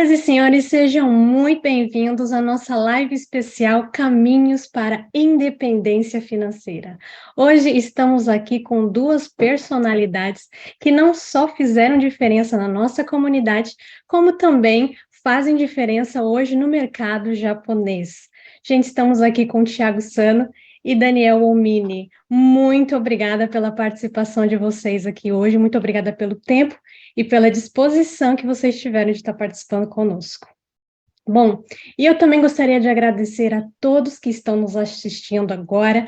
Senhoras e senhores, sejam muito bem-vindos à nossa live especial Caminhos para a Independência Financeira. Hoje estamos aqui com duas personalidades que não só fizeram diferença na nossa comunidade, como também fazem diferença hoje no mercado japonês. Gente, estamos aqui com o Thiago Sano e Daniel Omini. Muito obrigada pela participação de vocês aqui hoje, muito obrigada pelo tempo e pela disposição que vocês tiveram de estar participando conosco. Bom, e eu também gostaria de agradecer a todos que estão nos assistindo agora,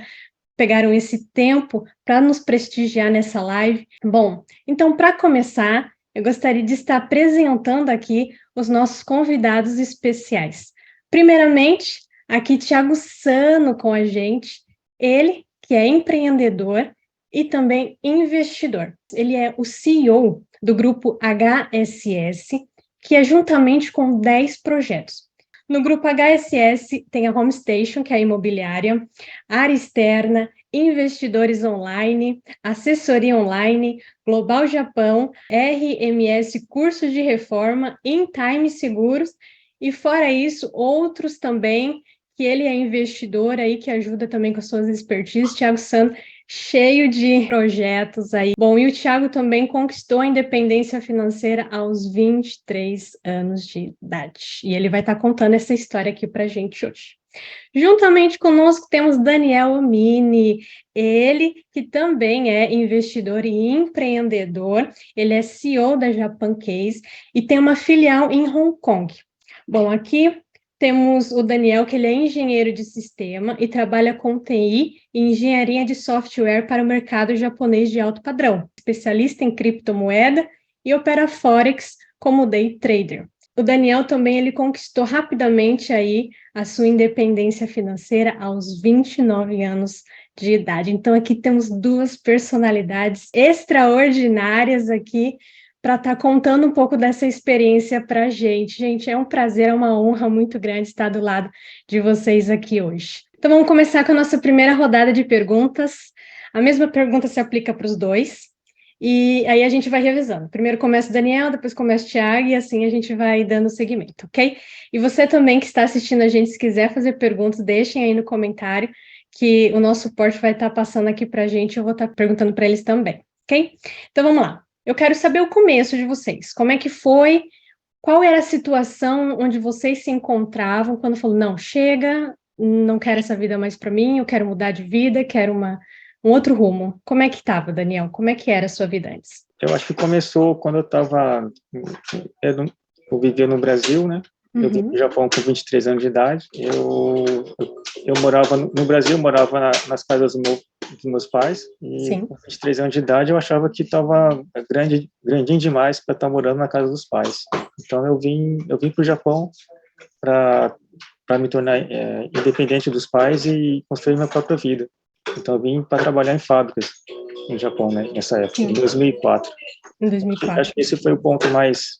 pegaram esse tempo para nos prestigiar nessa live. Bom, então, para começar, eu gostaria de estar apresentando aqui os nossos convidados especiais. Primeiramente, aqui Thiago Sano com a gente, ele que é empreendedor e também investidor. Ele é o CEO do grupo HSS, que é juntamente com 10 projetos. No grupo HSS tem a Home Station, que é a imobiliária, área externa, investidores online, assessoria online, Global Japão, RMS Cursos de Reforma, InTime Seguros, e fora isso, outros também, que ele é investidor aí, que ajuda também com as suas expertises, Thiago Santos, cheio de projetos aí. Bom, e o Thiago também conquistou a independência financeira aos 23 anos de idade. E ele vai estar contando essa história aqui para a gente hoje. Juntamente conosco temos Daniel Omini, ele que também é investidor e empreendedor, ele é CEO da Japan Case e tem uma filial em Hong Kong. Bom, aqui temos o Daniel, que ele é engenheiro de sistema e trabalha com TI e engenharia de software para o mercado japonês de alto padrão, especialista em criptomoeda e opera Forex como day trader. O Daniel também ele conquistou rapidamente aí a sua independência financeira aos 29 anos de idade. Então aqui temos duas personalidades extraordinárias aqui para estar contando um pouco dessa experiência para a gente. Gente, é um prazer, é uma honra muito grande estar do lado de vocês aqui hoje. Então vamos começar com a nossa primeira rodada de perguntas. A mesma pergunta se aplica para os dois. E aí a gente vai revisando. Primeiro começa o Daniel, depois começa o Thiago, e assim a gente vai dando seguimento, ok? E você também que está assistindo a gente, se quiser fazer perguntas, deixem aí no comentário, que o nosso suporte vai estar passando aqui para a gente, eu vou estar perguntando para eles também, ok? Então vamos lá. Eu quero saber o começo de vocês. Como é que foi? Qual era a situação onde vocês se encontravam quando falou, não, chega, não quero essa vida mais para mim, eu quero mudar de vida, quero um outro rumo. Como é que estava, Daniel? Como é que era a sua vida antes? Eu acho que começou quando eu vivia no Brasil, né? Eu vim para o Japão com 23 anos de idade. Eu morava no Brasil, morava nas casas dos meus pais. E Sim. com 23 anos de idade, eu achava que estava grandinho demais para estar morando na casa dos pais. Então, eu vim para o Japão para me tornar independente dos pais e construir minha própria vida. Então, eu vim para trabalhar em fábricas no Japão, né, nessa época, em 2004. Em 2004. Acho que esse foi o ponto mais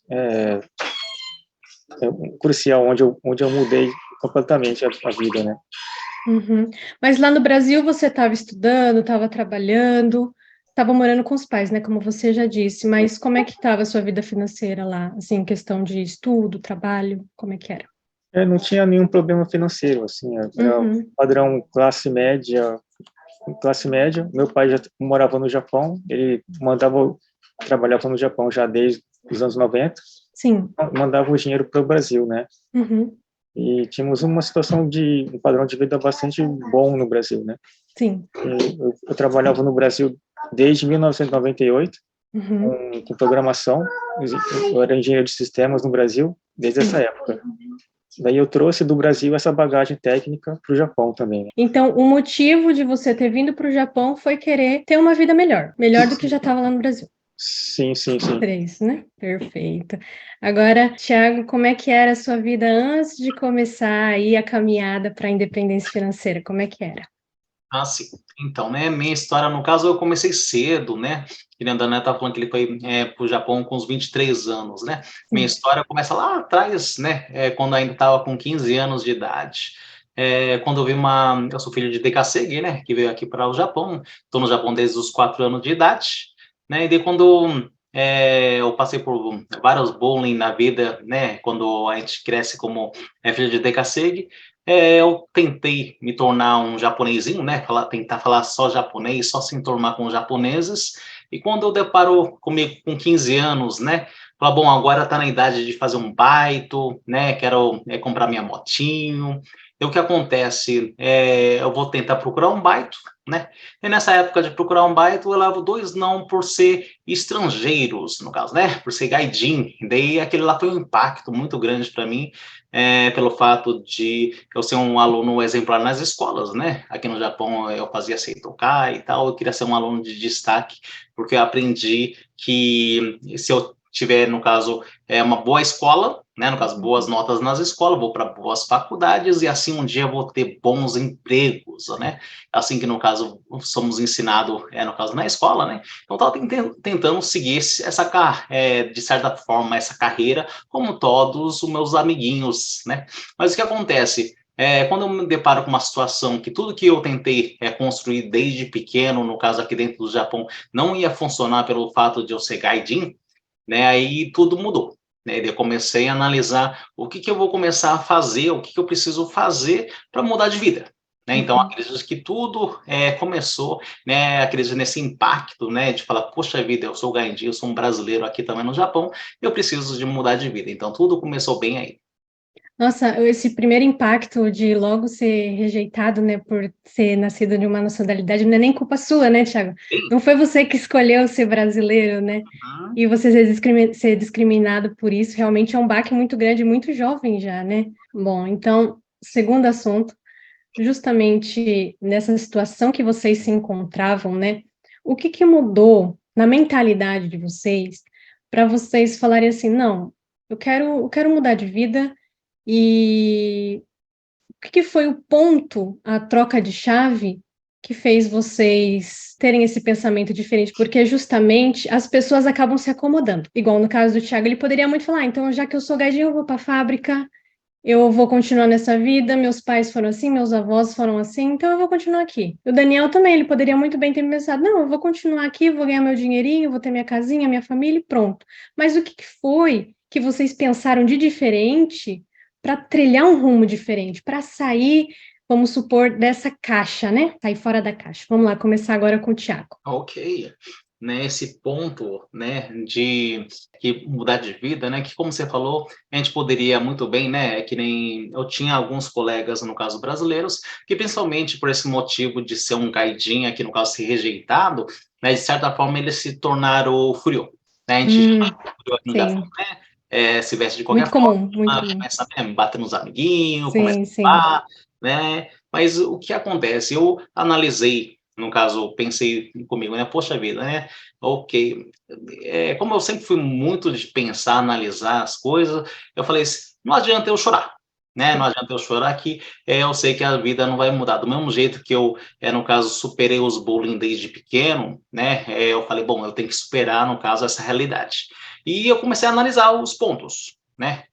crucial, onde eu mudei completamente a vida, né? Mas lá no Brasil você estava estudando, estava trabalhando, estava morando com os pais, né? Como você já disse. Mas como é que estava a sua vida financeira lá? Assim, questão de estudo, trabalho, como é que era? Eu não tinha nenhum problema financeiro, assim, era padrão classe média. Meu pai já morava no Japão, ele trabalhava no Japão já desde os anos 90. Sim. Mandava o dinheiro para o Brasil, né? E tínhamos um padrão de vida bastante bom no Brasil, né? Sim. Eu trabalhava no Brasil desde 1998, com programação. Eu era engenheiro de sistemas no Brasil desde essa época. Daí eu trouxe do Brasil essa bagagem técnica para o Japão também. Né? Então, o motivo de você ter vindo para o Japão foi querer ter uma vida melhor do que já estava lá no Brasil. Sim. Três, né? Perfeito. Agora, Thiago, como é que era a sua vida antes de começar aí a caminhada para a independência financeira? Como é que era? Ah, sim. Então, né, minha história, no caso, eu comecei cedo, né? Que nem a Dana estava falando que ele foi para o Japão com uns 23 anos, né? Minha história começa lá atrás, né? Quando ainda estava com 15 anos de idade. Quando eu vi eu sou filho de Dekasegi, né? Que veio aqui para o Japão. Estou no Japão desde os 4 anos de idade, né? E daí quando eu passei por vários bullying na vida, né? Quando a gente cresce como filho de Dekasegi, eu tentei me tornar um japonesinho, né? Tentar falar só japonês, só se enturmar com os japoneses. E quando eu deparo comigo com 15 anos, né? Falar, bom, agora tá na idade de fazer um baito, né? Quero comprar minha motinho. E o que acontece? Eu vou tentar procurar um baito, né? E nessa época de procurar um baito, eu levo 2 não por ser estrangeiros, no caso, né? Por ser gaijin. Daí aquele lá foi um impacto muito grande para mim, pelo fato de eu ser um aluno exemplar nas escolas, né? Aqui no Japão eu fazia Seitokai e tal, eu queria ser um aluno de destaque, porque eu aprendi que se eu tiver, no caso, uma boa escola, né? No caso, boas notas nas escolas, vou para boas faculdades e assim um dia vou ter bons empregos, né? Assim que, no caso, somos ensinados, no caso, na escola, né? Então, estava tentando seguir de certa forma, essa carreira, como todos os meus amiguinhos, né? Mas o que acontece? Quando eu me deparo com uma situação que tudo que eu tentei construir desde pequeno, no caso aqui dentro do Japão, não ia funcionar pelo fato de eu ser gaijin, né? Aí tudo mudou. Né? Eu comecei a analisar o que eu vou começar a fazer, o que eu preciso fazer para mudar de vida. Né? Então, acredito que tudo começou, né? Acredito nesse impacto, né? De falar, poxa vida, eu sou gaijin, eu sou um brasileiro aqui também no Japão, eu preciso de mudar de vida. Então, tudo começou bem aí. Nossa, esse primeiro impacto de logo ser rejeitado, né, por ser nascido de uma nacionalidade, não é nem culpa sua, né, Thiago? Sim. Não foi você que escolheu ser brasileiro, né? Uhum. E você ser discriminado por isso realmente é um baque muito grande, muito jovem já, né? Bom, então, segundo assunto, justamente nessa situação que vocês se encontravam, né? O que mudou na mentalidade de vocês para vocês falarem assim, não, eu quero mudar de vida e o que foi o ponto, a troca de chave que fez vocês terem esse pensamento diferente? Porque justamente as pessoas acabam se acomodando. Igual no caso do Thiago, ele poderia muito falar, então já que eu sou gaidinho, eu vou para a fábrica, eu vou continuar nessa vida, meus pais foram assim, meus avós foram assim, então eu vou continuar aqui. O Daniel também, ele poderia muito bem ter pensado, não, eu vou continuar aqui, vou ganhar meu dinheirinho, vou ter minha casinha, minha família e pronto. Mas o que foi que vocês pensaram de diferente para trilhar um rumo diferente, para sair, vamos supor, dessa caixa, né? Sair fora da caixa. Vamos lá, começar agora com o Thiago. Ok. Né, esse ponto, né, de que mudar de vida, né, que como você falou, a gente poderia muito bem, né, que nem eu tinha alguns colegas, no caso brasileiros, que principalmente por esse motivo de ser um gaidinho, aqui no caso ser rejeitado, né, de certa forma eles se tornaram furioso, né, a gente chama de furioso no Japão, Sim, né, se veste de qualquer muito forma, comum, muito comum. começa a bater nos amiguinhos, começa Sim, a sim. falar, né, mas o que acontece? Eu analisei, no caso, pensei comigo, né, poxa vida, né, ok. Como eu sempre fui muito de pensar, analisar as coisas, eu falei assim, não adianta eu chorar, né? Não adianta eu chorar que eu sei que a vida não vai mudar. Do mesmo jeito que eu, no caso, superei os bullying desde pequeno, né? Eu falei, bom, eu tenho que superar, no caso, essa realidade. E eu comecei a analisar os pontos, né?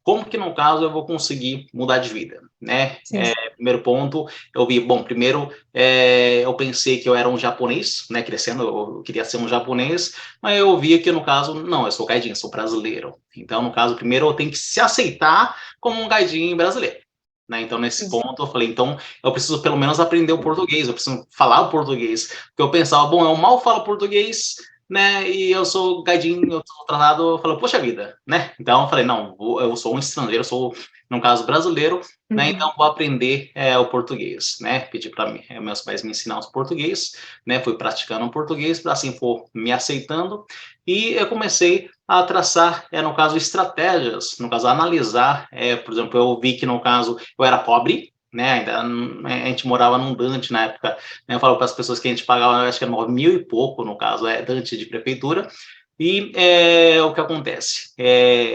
Como que, no caso, eu vou conseguir mudar de vida, né? Sim. Primeiro ponto, eu vi, bom, primeiro eu pensei que eu era um japonês, né, crescendo, eu queria ser um japonês, mas eu via que, no caso, não, eu sou gaidin, sou brasileiro. Então, no caso, primeiro eu tenho que se aceitar como um gaidin brasileiro. Né? Então, nesse ponto, eu falei, então, eu preciso pelo menos aprender o português, eu preciso falar o português. Porque eu pensava, bom, eu mal falo português, né, e eu sou gaidin, eu sou tratado, eu falei, poxa vida, né? Então, eu falei, não, eu sou um estrangeiro, eu sou, no caso, brasileiro, né? Então, vou aprender o português, né? Pedi para meus pais me ensinar os português, né? Fui praticando o português, para assim for me aceitando. E eu comecei a traçar, no caso, estratégias, no caso, analisar. Por exemplo, eu vi que, no caso, eu era pobre, né? Ainda a gente morava num Dante na época. Né? Eu falo para as pessoas que a gente pagava, acho que era 9.000 e pouco, no caso, Dante de prefeitura. E o que acontece?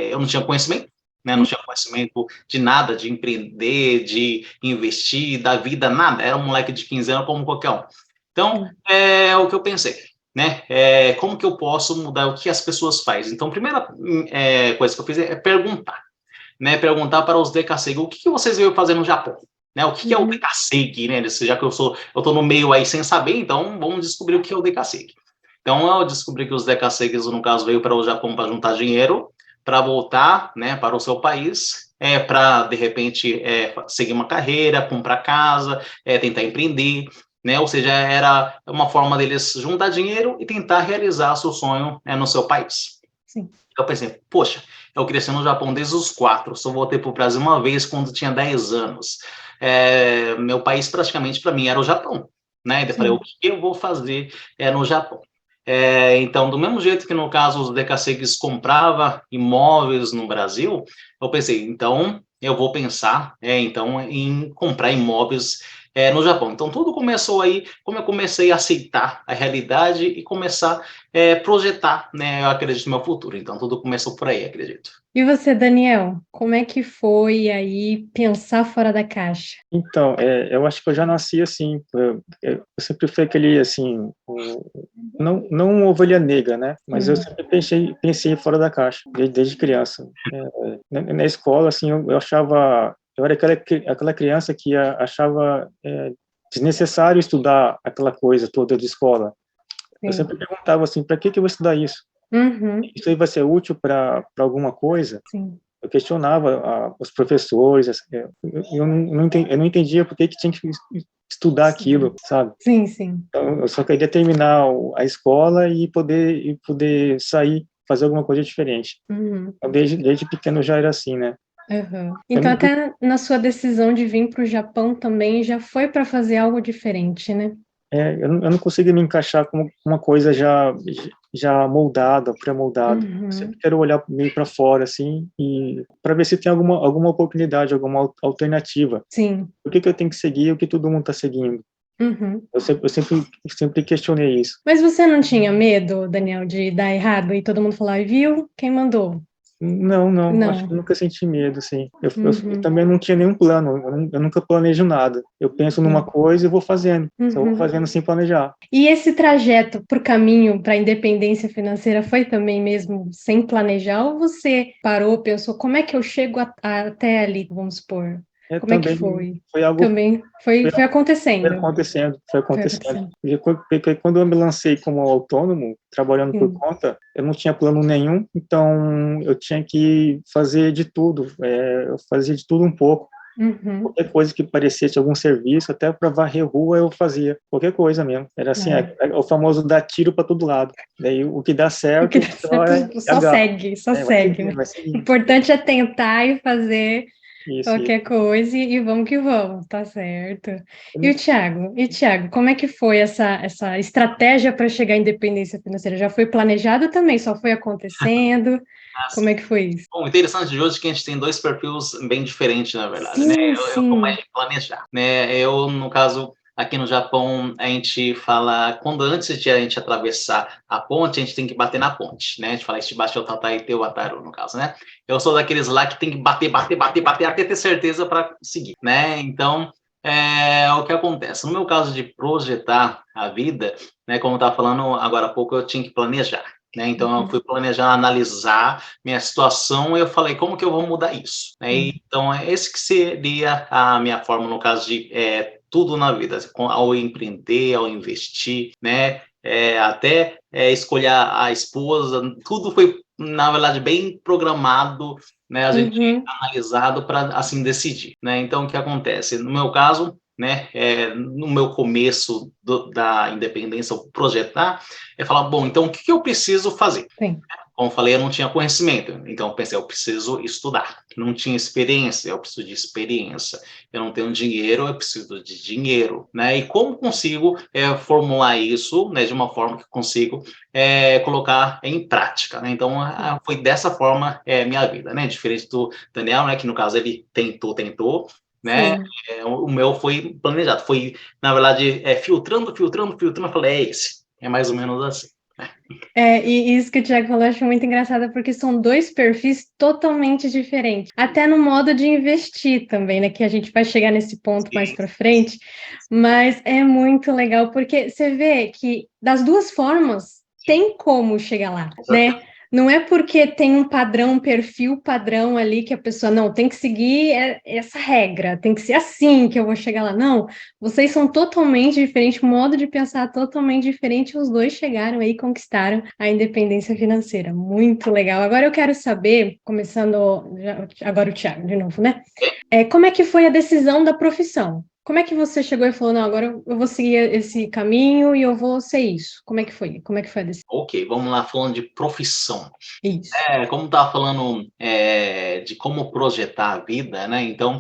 Eu não tinha conhecimento, né? Não tinha conhecimento de nada, de empreender, de investir, da vida, nada. Era um moleque de 15 anos como qualquer um. Então, o que eu pensei, né? Como que eu posso mudar o que as pessoas fazem? Então, a primeira coisa que eu fiz é perguntar, né? Perguntar para os Dekasegi, o que vocês veio fazer no Japão? Né? O que é o Dekasegi, né? Já que eu tô no meio aí sem saber, então vamos descobrir o que é o Dekasegi. Então, eu descobri que os decassegues, no caso, veio para o Japão para juntar dinheiro, para voltar, né, para o seu país, para, de repente, seguir uma carreira, comprar casa, tentar empreender, né? Ou seja, era uma forma deles juntar dinheiro e tentar realizar seu sonho no seu país. Sim. Eu pensei, poxa, eu cresci no Japão desde os 4, só voltei para o Brasil uma vez quando tinha 10 anos. Meu país, praticamente, para mim, era o Japão, né? E eu falei, o que eu vou fazer no Japão? Então, do mesmo jeito que, no caso, os decassegues comprava imóveis no Brasil, eu pensei, então, eu vou pensar, então, em comprar imóveis no Japão. Então, tudo começou aí, como eu comecei a aceitar a realidade e começar a projetar, né, eu acredito, no meu futuro. Então, tudo começou por aí, acredito. E você, Daniel, como é que foi aí pensar fora da caixa? Então, eu acho que eu já nasci assim, eu sempre fui aquele, assim, não uma ovelha negra, né? Mas eu sempre pensei fora da caixa, desde criança. Na escola, assim, eu achava, eu era aquela criança que achava desnecessário estudar aquela coisa toda de escola. Eu Sim. sempre perguntava assim, para que eu vou estudar isso? Uhum. Isso aí vai ser útil para alguma coisa? Sim. Eu questionava os professores, eu não entendia por que tinha que estudar aquilo, sabe? Sim, sim. Então, eu só queria terminar a escola e poder sair, fazer alguma coisa diferente. Uhum. Então, desde pequeno já era assim, né? Uhum. Então, até na sua decisão de vir para o Japão também já foi para fazer algo diferente, né? Eu não consigo me encaixar como uma coisa já moldada, pré-moldada. Eu Uhum. sempre quero olhar meio para fora, assim, e para ver se tem alguma oportunidade, alguma alternativa. Sim. Por que eu tenho que seguir o que todo mundo está seguindo? Uhum. Eu sempre questionei isso. Mas você não tinha medo, Daniel, de dar errado e todo mundo falar, viu? Quem mandou? Não, acho que Não. nunca senti medo, assim. Eu Uhum. também não tinha nenhum plano, eu nunca planejo nada. Eu penso numa coisa e vou fazendo, só vou Uhum. fazendo sem planejar. E esse trajeto para o caminho para a independência financeira foi também mesmo sem planejar? Ou você parou, pensou, como é que eu chego até ali, vamos supor? Como é que Também foi? foi algo Também foi, foi foi acontecendo. acontecendo, foi Foi acontecendo. acontecendo. Porque quando eu me lancei como autônomo, trabalhando por Sim. conta, eu não tinha plano nenhum, então eu tinha que fazer de tudo, eu fazia de tudo um pouco. Uhum. Qualquer coisa que parecesse algum serviço, até para varrer rua eu fazia, qualquer coisa mesmo. Era assim, Ah. é o famoso dar tiro para todo lado. Daí o que dá O que certo dá só certo, só agarra. segue, só Vai segue, seguindo, né? vai O seguindo. importante é tentar e fazer Isso. qualquer coisa e vamos que vamos, tá certo. Eu E o não- Thiago? E Thiago, como é que foi essa estratégia para chegar à independência financeira? Já foi planejado também? Só foi acontecendo? Como é que foi isso? Bom, interessante de hoje é que a gente tem dois perfis bem diferentes, na verdade, né? Sim, Eu sou mais sim. de planejar, né? Eu, no caso, aqui no Japão, a gente fala, quando antes de a gente atravessar a ponte, a gente tem que bater na ponte, né? A gente fala, Shibashi o Tatai Teu Ataru, no caso, né? Eu sou daqueles lá que tem que bater, até ter certeza para seguir, né? Então, o que acontece? No meu caso de projetar a vida, né? Como eu estava falando agora há pouco, eu tinha que planejar. Né? Então, eu fui planejar, analisar minha situação e eu falei, como que eu vou mudar isso? Então, esse que seria a minha forma, no caso de tudo na vida, ao empreender, ao investir, né? Até escolher a esposa, tudo foi, na verdade, bem programado, né? A gente Uhum, analisado para, assim, decidir, né? Então, o que acontece? No meu caso, né, no meu começo da independência, o projetar, é falar, bom, então o que eu preciso fazer? sim. Como eu falei, eu não tinha conhecimento, então eu pensei, eu preciso estudar. Não tinha experiência, eu preciso de experiência. Eu não tenho dinheiro, eu preciso de dinheiro, né? E como consigo formular isso, né, de uma forma que consigo colocar em prática, né? Então, foi dessa forma minha vida, né? Diferente do Daniel, né, que no caso ele tentou, né? Sim. O meu foi planejado, foi, na verdade, filtrando, eu falei, é esse. É mais ou menos assim. E isso que o Thiago falou, eu acho muito engraçado, porque são dois perfis totalmente diferentes. Até no modo de investir também, né? Que a gente vai chegar nesse ponto mais Sim, para frente. Mas é muito legal, porque você vê que das duas formas tem como chegar lá, com certeza. né? Não é porque tem um padrão, um perfil padrão ali que a pessoa não tem que seguir essa regra, tem que ser assim que eu vou chegar lá. Não, vocês são totalmente diferentes, modo de pensar totalmente diferente. E os dois chegaram aí, conquistaram a independência financeira. Muito legal. Agora eu quero saber, começando agora o Thiago de novo, né? Como é que foi a decisão da profissão? Como é que você chegou e falou, não, agora eu vou seguir esse caminho e eu vou ser isso? Como é que foi? Como é que foi a decisão? Ok, vamos lá, falando de profissão. Isso. Como estava falando de como projetar a vida, né? Então,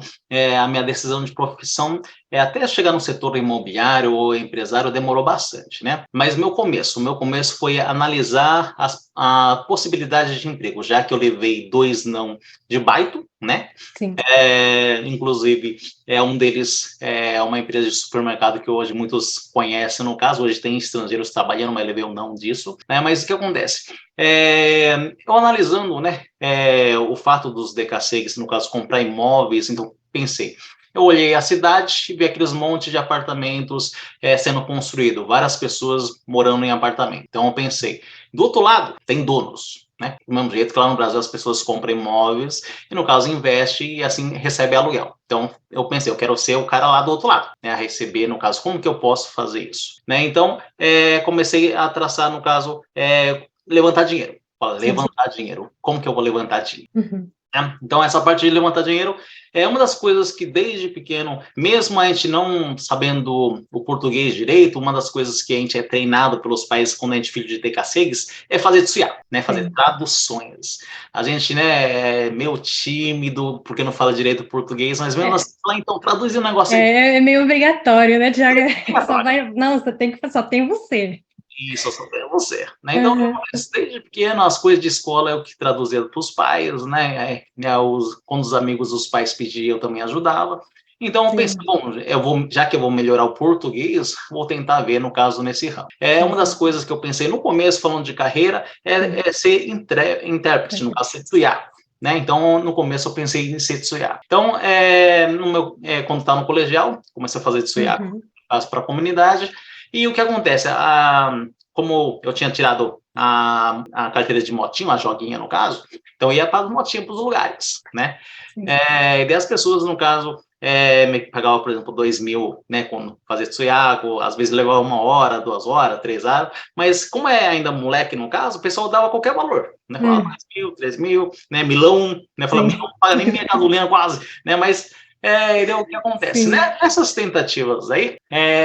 a minha decisão de profissão até chegar no setor imobiliário ou empresário demorou bastante, né? Mas meu começo foi analisar a possibilidade de emprego, já que eu levei 2 não de baito, né? Sim. Inclusive, um deles é uma empresa de supermercado que hoje muitos conhecem, no caso, hoje tem estrangeiros trabalhando, mas levei um não disso, né? Mas o que acontece? Eu analisando, né, o fato dos DKCs, no caso, comprar imóveis, então pensei, eu olhei a cidade e vi aqueles montes de apartamentos sendo construídos, várias pessoas morando em apartamento. Então eu pensei, do outro lado, tem donos, né? Do mesmo jeito que lá no Brasil as pessoas compram imóveis e, no caso, investem e assim recebe aluguel. Então eu pensei, eu quero ser o cara lá do outro lado, né, a receber, no caso, como que eu posso fazer isso? Né? Então comecei a traçar, no caso, levantar dinheiro. Levantar dinheiro. Como que eu vou levantar dinheiro? Uhum. Então, essa parte de levantar dinheiro é uma das coisas que, desde pequeno, mesmo a gente não sabendo o português direito, uma das coisas que a gente é treinado pelos pais quando a gente é filho de TKCs é fazer tsuya, né? Fazer traduções. A gente, né, é meio tímido, porque não fala direito português, mas mesmo assim, fala, então, traduz um negócio aí. É meio obrigatório, né, Tiago? Não, você tem que, só tem você. Isso, só tem você. Né? Então, Uhum. desde pequeno, as coisas de escola eu que traduzia para os pais, né? Quando os amigos dos pais pediam, eu também ajudava. Então, eu pensei, bom, já que eu vou melhorar o português, vou tentar ver, no caso, nesse ramo. Uma das coisas que eu pensei no começo, falando de carreira, é ser intérprete, no caso, ser tsuyaku. Né? Então, no começo, eu pensei em ser tsuyaku. Então, quando estava no colegial, comecei a fazer tsuyaku, no caso, para a comunidade. E o que acontece? Como eu tinha tirado a carteira de motinho, a joguinha no caso, então eu ia para as motinhas para os lugares, né? E daí as pessoas, no caso, me pagavam, por exemplo, 2.000, né, quando fazia tsuyaku, às vezes levava 1 hora, 2 horas, 3 horas, mas como é ainda moleque no caso, o pessoal dava qualquer valor, né? Falava 2.000, 3.000, né? Milão, né? Falava, milão não paga nem minha gasolina quase, né? Mas o que acontece, né? Nessas tentativas aí,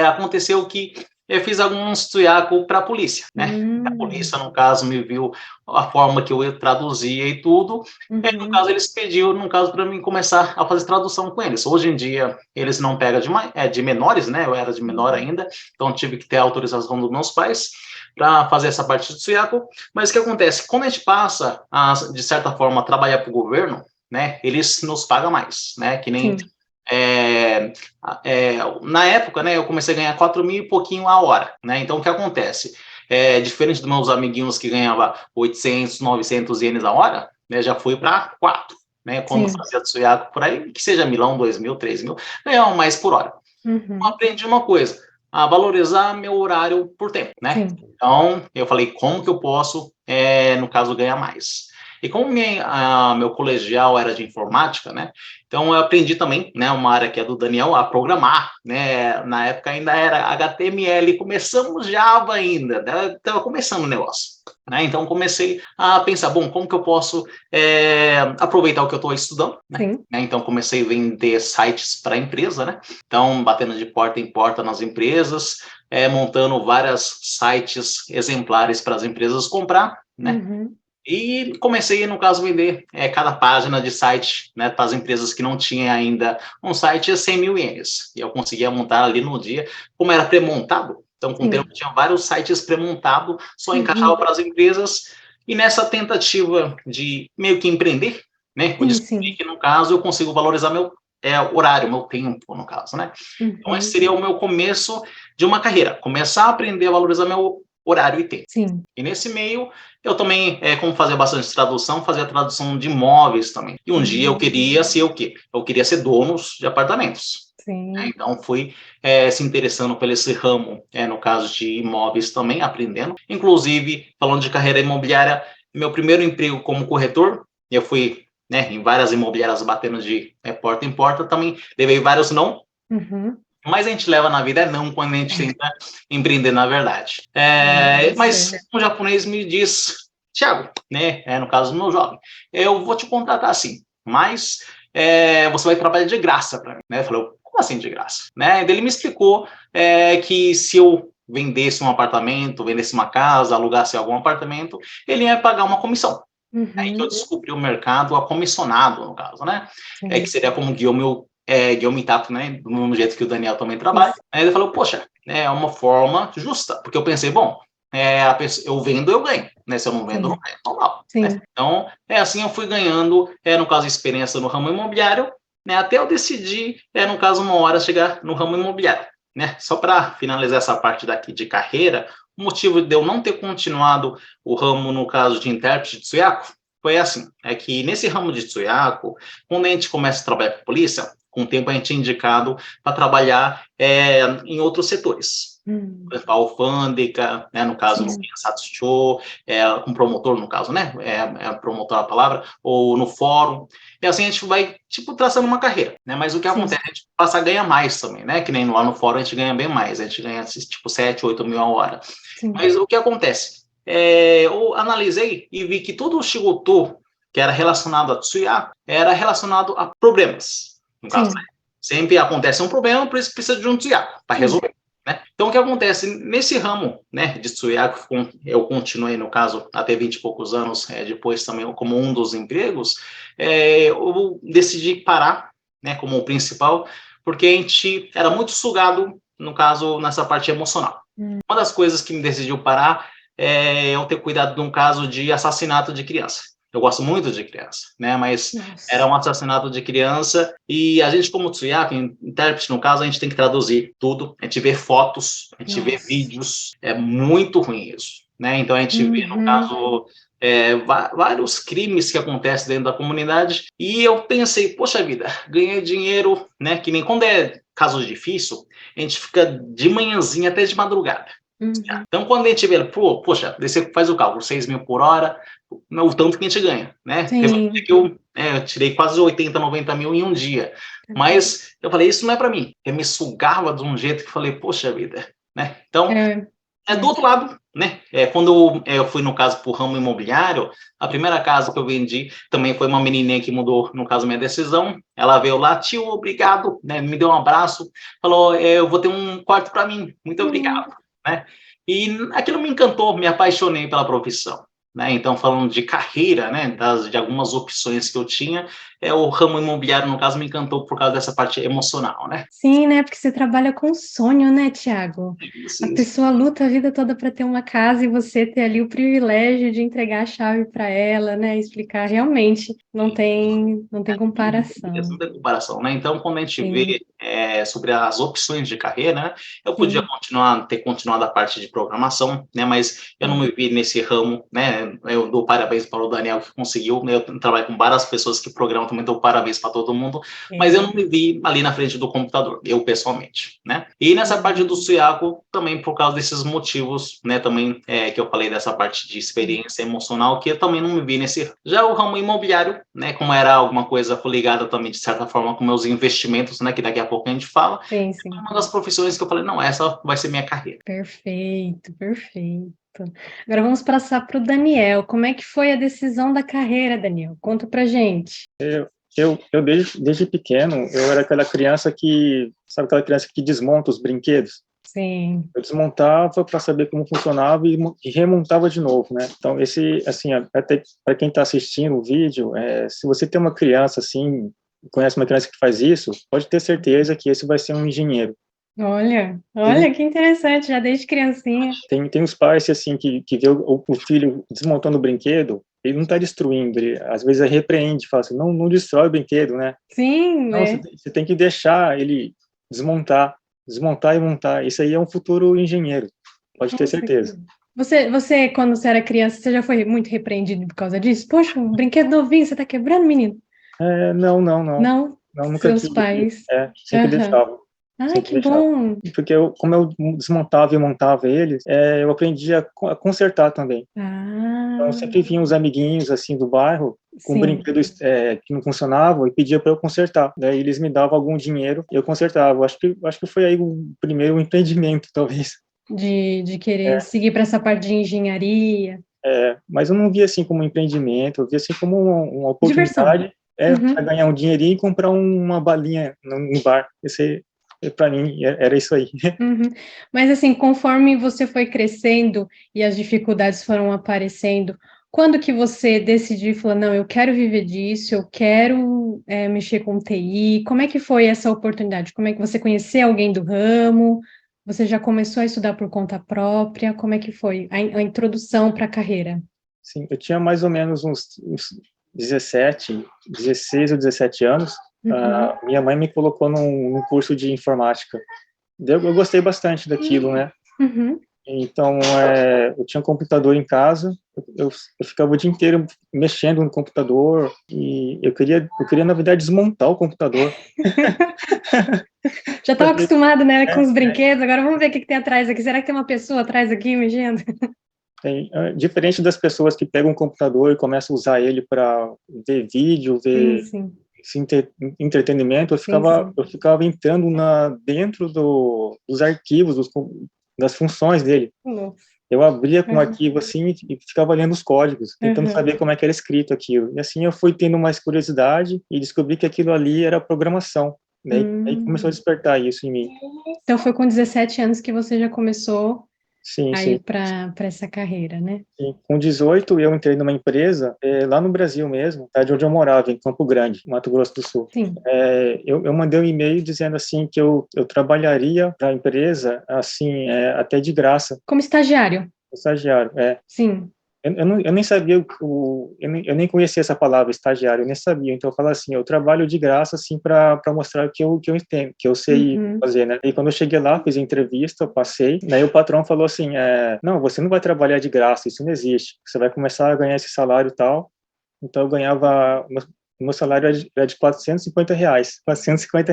aconteceu que eu fiz alguns tsuyaku para a polícia, né? A polícia, no caso, me viu a forma que eu traduzia e tudo. No caso, eles pediram, no caso, para mim começar a fazer tradução com eles. Hoje em dia, eles não pegam de menores, né? Eu era de menor ainda, então tive que ter a autorização dos meus pais para fazer essa parte de tsuyaku. Mas o que acontece? Quando a gente passa, de certa forma, a trabalhar para o governo, né? Eles nos pagam mais, né? Que nem... na época, né, eu comecei a ganhar 4.000 e pouquinho a hora, né? Então, o que acontece? Diferente dos meus amiguinhos que ganhavam 800, 900 ienes a hora, né, já fui para 4, né? Quando fazia tsuyaku por aí, que seja 1.000, 2.000, 3.000, ganhava mais por hora. Então, aprendi uma coisa, a valorizar meu horário por tempo, né? Então, eu falei, como que eu posso, no caso, ganhar mais? E como meu colegial era de informática, né? Então eu aprendi também, né, uma área que é do Daniel, a programar, né? Na época ainda era HTML, começamos Java ainda, né? Estava começando o negócio. Né? Então comecei a pensar, bom, como que eu posso aproveitar o que eu estou estudando, né? Então comecei a vender sites para a empresa, né? Então batendo de porta em porta nas empresas, montando vários sites exemplares para as empresas comprar, né? E comecei, no caso, a vender cada página de site, né, para as empresas que não tinham ainda um site a 100.000 ienes. E eu conseguia montar ali no dia, como era pré-montado, então com o tempo tinha vários sites pré-montados, só encaixava para as empresas. E nessa tentativa de meio que empreender, né, eu descobri que, no caso, eu consigo valorizar meu horário, meu tempo, no caso, né? Então, esse seria o meu começo de uma carreira, começar a aprender a valorizar meu horário e tempo. E nesse meio, eu também, como fazia bastante tradução, fazia tradução de imóveis também. E um dia eu queria ser o quê? Eu queria ser dono de apartamentos. Então, fui se interessando por esse ramo, no caso de imóveis também, aprendendo. Inclusive, falando de carreira imobiliária, meu primeiro emprego como corretor, eu fui, né, em várias imobiliárias batendo de porta em porta, também levei vários não, mas a gente leva na vida não quando a gente tenta empreender na verdade. Mas um japonês me diz, Thiago, né, no caso do meu jovem, eu vou te contratar assim, mas você vai trabalhar de graça para mim, né? Eu falei, como assim de graça? Né? Ele me explicou que se eu vendesse um apartamento, vendesse uma casa, alugasse algum apartamento, ele ia pagar uma comissão. Aí que eu descobri o mercado comissionado, no caso, né? Que seria como Guilherme Tato, né? Do mesmo jeito que o Daniel também trabalha. Aí ele falou, poxa, é uma forma justa, porque eu pensei, bom, eu vendo, eu ganho, né? Se eu não vendo, não ganho, normal. Né? Então, assim eu fui ganhando, no caso, experiência no ramo imobiliário, né? Até eu decidir, no caso, uma hora chegar no ramo imobiliário, né? Só para finalizar essa parte daqui de carreira, o motivo de eu não ter continuado o ramo, no caso de intérprete de Tsuyaku, foi assim, é que nesse ramo de Tsuyaku, quando a gente começa a trabalhar com polícia, com o tempo a gente é indicado para trabalhar em outros setores. A alfândega, né, no caso, no Satsucho, um promotor, no caso, né, promotor a palavra, ou no fórum, e assim a gente vai, tipo, traçando uma carreira, né, mas o que acontece, a gente passa a ganhar mais também, né, que nem lá no fórum a gente ganha bem mais, a gente ganha, tipo, 7, 8 mil a hora, mas o que acontece? Eu analisei e vi que todo o Shigoto que era relacionado a Tsuya era relacionado a problemas, no caso, né? Sempre acontece um problema, por isso precisa de um Tsuya para resolver. Né? Então, o que acontece? Nesse ramo, né, de Tsuyaku, eu continuei, no caso, até 20 e poucos anos, depois também como um dos empregos, eu decidi parar, né, como o principal, porque a gente era muito sugado, no caso, nessa parte emocional. Uma das coisas que me decidiu parar é eu ter cuidado de um caso de assassinato de criança. Eu gosto muito de criança, né? Mas era um assassinato de criança e a gente, como Tsuyaku, intérprete, no caso, a gente tem que traduzir tudo, a gente vê fotos, a gente vê vídeos, é muito ruim isso, né? Então a gente vê, no caso, vários crimes que acontecem dentro da comunidade e eu pensei, poxa vida, ganhei dinheiro, né? Que nem quando é caso difícil, a gente fica de manhãzinha até de madrugada. Então, quando a gente vê, poxa, você faz o cálculo, 6 mil por hora, o tanto que a gente ganha, né? Teve um dia que eu tirei quase 80, 90 mil em um dia. Mas eu falei, isso não é para mim. Eu me sugava de um jeito que eu falei, poxa vida, né? Então, do outro lado, né? Quando eu fui, no caso, para o ramo imobiliário, a primeira casa que eu vendi também foi uma menininha que mudou, no caso, minha decisão. Ela veio lá, tio, obrigado, né? Me deu um abraço, falou, eu vou ter um quarto para mim, muito obrigado, né? E aquilo me encantou, me apaixonei pela profissão. Né? Então, falando de carreira, né, de algumas opções que eu tinha, o ramo imobiliário, no caso, me encantou por causa dessa parte emocional, né? Sim, né, porque você trabalha com sonho, né, Thiago? A pessoa luta a vida toda para ter uma casa e você ter ali o privilégio de entregar a chave para ela, né, explicar, realmente, não tem comparação. Não tem comparação, né? Então, quando a gente vê sobre as opções de carreira, né, eu podia ter continuado a parte de programação, né, mas eu não me vi nesse ramo, né? Eu dou parabéns para o Daniel que conseguiu, né? Eu trabalho com várias pessoas que programam, também dou parabéns para todo mundo, mas eu não me vi ali na frente do computador, eu pessoalmente, né? E nessa parte do Tsuyaku, também por causa desses motivos, né, também que eu falei dessa parte de experiência emocional, que eu também não me vi nesse. Já o ramo imobiliário, né, como era alguma coisa ligada também, de certa forma, com meus investimentos, né, que daqui a pouco a gente fala, é uma das profissões que eu falei, não, essa vai ser minha carreira. Perfeito, perfeito. Agora vamos passar para o Daniel. Como é que foi a decisão da carreira, Daniel? Conta pra gente. Eu desde pequeno, eu era aquela criança sabe aquela criança que desmonta os brinquedos? Sim. Eu desmontava para saber como funcionava e remontava de novo, né? Então, assim, até para quem está assistindo o vídeo, se você tem uma criança assim, conhece uma criança que faz isso, pode ter certeza que esse vai ser um engenheiro. Olha, que interessante, já desde criancinha. Tem os pais, assim, que vê o filho desmontando o brinquedo, ele não está destruindo, ele às vezes repreende, fala assim, não destrói o brinquedo, né? Sim, não, você tem que deixar ele desmontar e montar. Isso aí é um futuro engenheiro, pode ter certeza. Você, quando você era criança, você já foi muito repreendido por causa disso? Poxa, um brinquedo novinho, você tá quebrando, menino? Não. Não? Nunca Seus tive. pais? Sempre deixava. Ai, que bom! Porque como eu desmontava e montava eles, eu aprendi a consertar também. Então, eu sempre vinha os amiguinhos, assim, do bairro, com sim. brinquedos que não funcionavam e pedia para eu consertar. Daí eles me davam algum dinheiro e eu consertava. Acho que foi aí o primeiro empreendimento, talvez. De querer É, seguir para essa parte de engenharia. mas eu não via assim como um empreendimento, eu via assim como uma Diversão. oportunidade para Uhum. ganhar um dinheirinho e comprar uma balinha no bar. Esse, para mim, era isso aí. Uhum. Mas assim, conforme você foi crescendo e as dificuldades foram aparecendo, quando que você decidiu e falou, não, eu quero viver disso, eu quero mexer com TI? Como é que foi essa oportunidade? Como é que você conheceu alguém do ramo? Você já começou a estudar por conta própria? Como é que foi a introdução para a carreira? Sim, eu tinha mais ou menos uns 16 ou 17 anos. Uhum. Minha mãe me colocou num curso de informática. Eu gostei bastante daquilo, né? Uhum. Então, eu tinha um computador em casa, eu ficava o dia inteiro mexendo no computador e eu queria na verdade, desmontar o computador. Já estava Porque, acostumado, né, com é, os brinquedos, agora vamos ver o que que tem atrás aqui. Será que tem uma pessoa atrás aqui mexendo? diferente das pessoas que pegam um computador e começam a usar ele para ver vídeo, Sim, ver sim, esse entretenimento, eu sim, ficava, sim. eu ficava entrando dentro dos arquivos, das funções dele. Nossa. Eu abria com um Uhum. arquivo assim e ficava lendo os códigos, tentando Uhum. saber como é que era escrito aquilo. E assim eu fui tendo mais curiosidade e descobri que aquilo ali era programação. Aí começou a Hum. despertar isso em mim. Então foi com 17 anos que você já começou Sim, a sim. ir para essa carreira, né? E com 18, eu entrei numa empresa lá no Brasil mesmo, de onde eu morava, em Campo Grande, Mato Grosso do Sul. Sim. Eu mandei um e-mail dizendo assim que eu trabalharia para a empresa assim até de graça, Como estagiário. estagiário. Sim. Eu nem sabia eu nem conhecia essa palavra estagiário, eu nem sabia. Então eu falava assim, eu trabalho de graça assim para mostrar que eu entendo, que eu sei Uhum. fazer, né? E quando eu cheguei lá, fiz a entrevista, eu passei. Daí o patrão falou assim, não, você não vai trabalhar de graça, isso não existe. Você vai começar a ganhar esse salário e tal. Então eu ganhava o meu salário era de R$ 450, R$ 450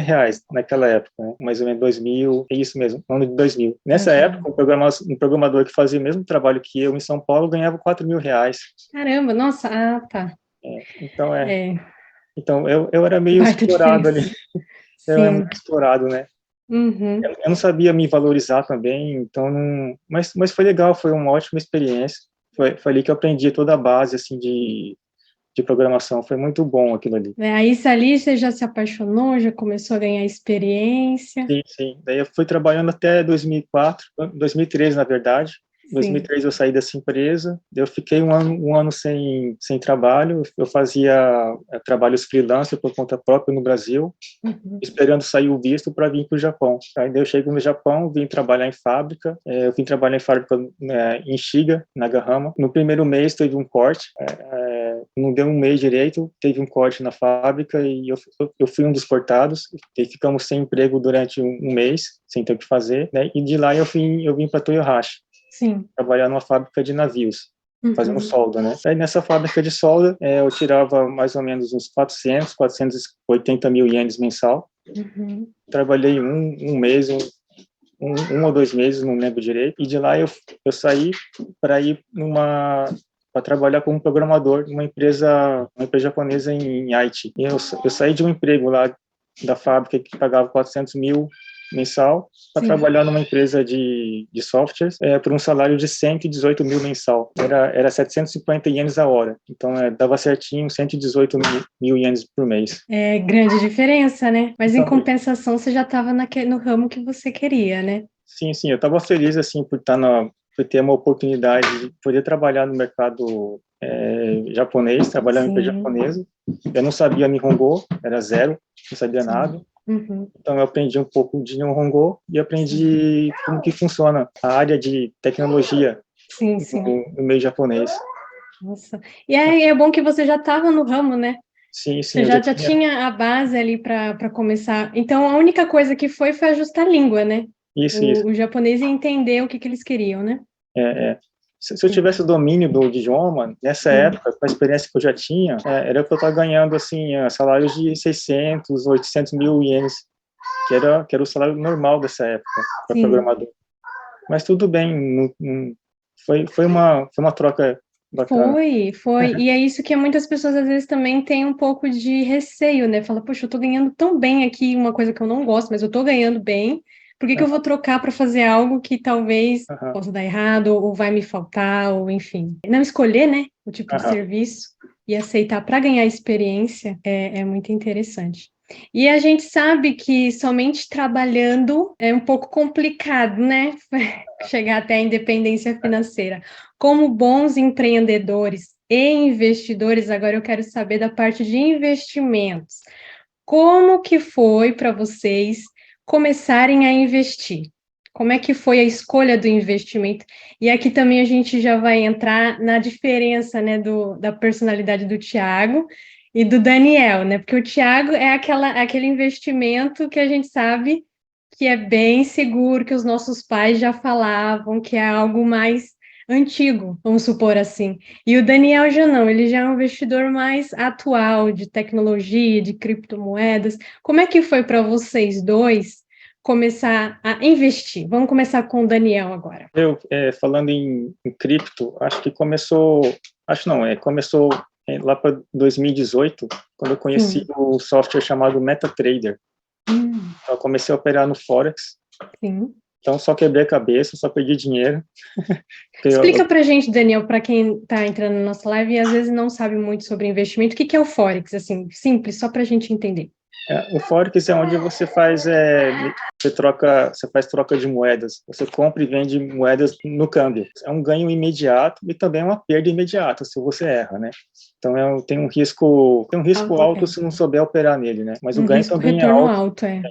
naquela época, né? Mais ou menos 2000, é isso mesmo, no ano de 2000. Nessa época, Uhum. um programador que fazia o mesmo trabalho que eu em São Paulo ganhava R$ 4.000. Caramba, nossa, ah, tá. Então, É, eu era meio baita explorado ali, diferença. eu era muito Sim. explorado, né? Uhum. Eu não sabia me valorizar também, então não, mas foi legal, foi uma ótima experiência. Foi ali que eu aprendi toda a base assim de programação, foi muito bom aquilo ali. Aí, ali você já se apaixonou, já começou a ganhar experiência. Sim, sim. Daí eu fui trabalhando até 2004, 2013, na verdade. Em Sim. 2003 eu saí dessa empresa. Eu fiquei um ano sem trabalho. Eu fazia trabalhos freelancer por conta própria no Brasil, Uhum. esperando sair o visto para vir para o Japão. Aí daí eu chego no Japão, vim trabalhar em fábrica. Eu vim trabalhar em fábrica em Shiga, Nagahama. No primeiro mês teve um corte. Não deu um mês direito, teve um corte na fábrica e eu fui um dos cortados. E ficamos sem emprego durante um mês, sem ter o que fazer, né? E de lá eu vim para Toyohashi, Sim. trabalhar numa fábrica de navios, fazendo Uhum. solda, né? Aí nessa fábrica de solda, eu tirava mais ou menos uns 480 mil ienes mensal. Uhum. Trabalhei um mês, um ou 2 meses, não lembro direito. E de lá eu saí para ir para trabalhar como programador numa empresa japonesa em Aichi. E eu saí de um emprego lá da fábrica que pagava 400 mil mensal para Sim. trabalhar numa empresa de softwares por um salário de 118 mil mensal. Era 750 ienes a hora. Então, dava certinho 118 mil ienes por mês. É grande diferença, né? Mas em Então, compensação, você já estava no ramo que você queria, né? sim, sim, eu estava feliz assim por ter uma oportunidade de poder trabalhar no mercado japonês, trabalhar em empresa Sim, japonesa. Eu não sabia Nihongo, era zero, não sabia sim. nada. Uhum. Então eu aprendi um pouco de Nihongo e Sim, aprendi como que funciona a área de tecnologia sim, sim. no meio japonês. Nossa. E é bom que você já estava no ramo, né? Sim, sim, Você eu já já tinha tinha a base ali para começar. Então, a única coisa que foi ajustar a língua, né? isso, isso. O japonês ia entender o que eles queriam, né? É, é. Se eu Sim, tivesse o domínio do idioma, nessa sim, época, com a experiência que eu já tinha, era que eu estava ganhando assim, salários de 600, 800 mil ienes, que era o salário normal dessa época para sim. programador. Mas tudo bem, foi uma troca bacana. Foi. E é isso que muitas pessoas às vezes também têm um pouco de receio, né? Fala, poxa, eu tô ganhando tão bem aqui, uma coisa que eu não gosto, mas eu tô ganhando bem. Por que que eu vou trocar para fazer algo que talvez Aham, possa dar errado, ou vai me faltar, ou enfim. Não escolher, né, o tipo de aham. serviço e aceitar para ganhar experiência é muito interessante. E a gente sabe que somente trabalhando é um pouco complicado, né? Chegar até a independência financeira. Como bons empreendedores e investidores, agora eu quero saber da parte de investimentos. Como que foi para vocês começarem a investir? Como é que foi a escolha do investimento? E aqui também a gente já vai entrar na diferença, né, da personalidade do Tiago e do Daniel, né? Porque o Tiago é aquele investimento que a gente sabe que é bem seguro, que os nossos pais já falavam, que é algo mais antigo, vamos supor assim. E o Daniel já não, ele já é um investidor mais atual, de tecnologia, de criptomoedas. Como é que foi para vocês dois começar a investir? Vamos começar com o Daniel agora. Falando em cripto, acho que começou lá para 2018, quando eu conheci Sim, o software chamado MetaTrader. hum, Então, eu comecei a operar no Forex, sim. então só quebrei a cabeça, só perdi dinheiro. Porque Explica para a gente, Daniel, para quem está entrando na nossa live e às vezes não sabe muito sobre investimento, o que que é o Forex? Assim, simples, só para a gente entender. o Forex é onde você faz troca de moedas, você compra e vende moedas no câmbio. É um ganho imediato e também é uma perda imediata se você erra, né? Então tem um risco Alto, alto se não souber operar nele, né? Mas o um ganho risco também é retorno alto. alto, é.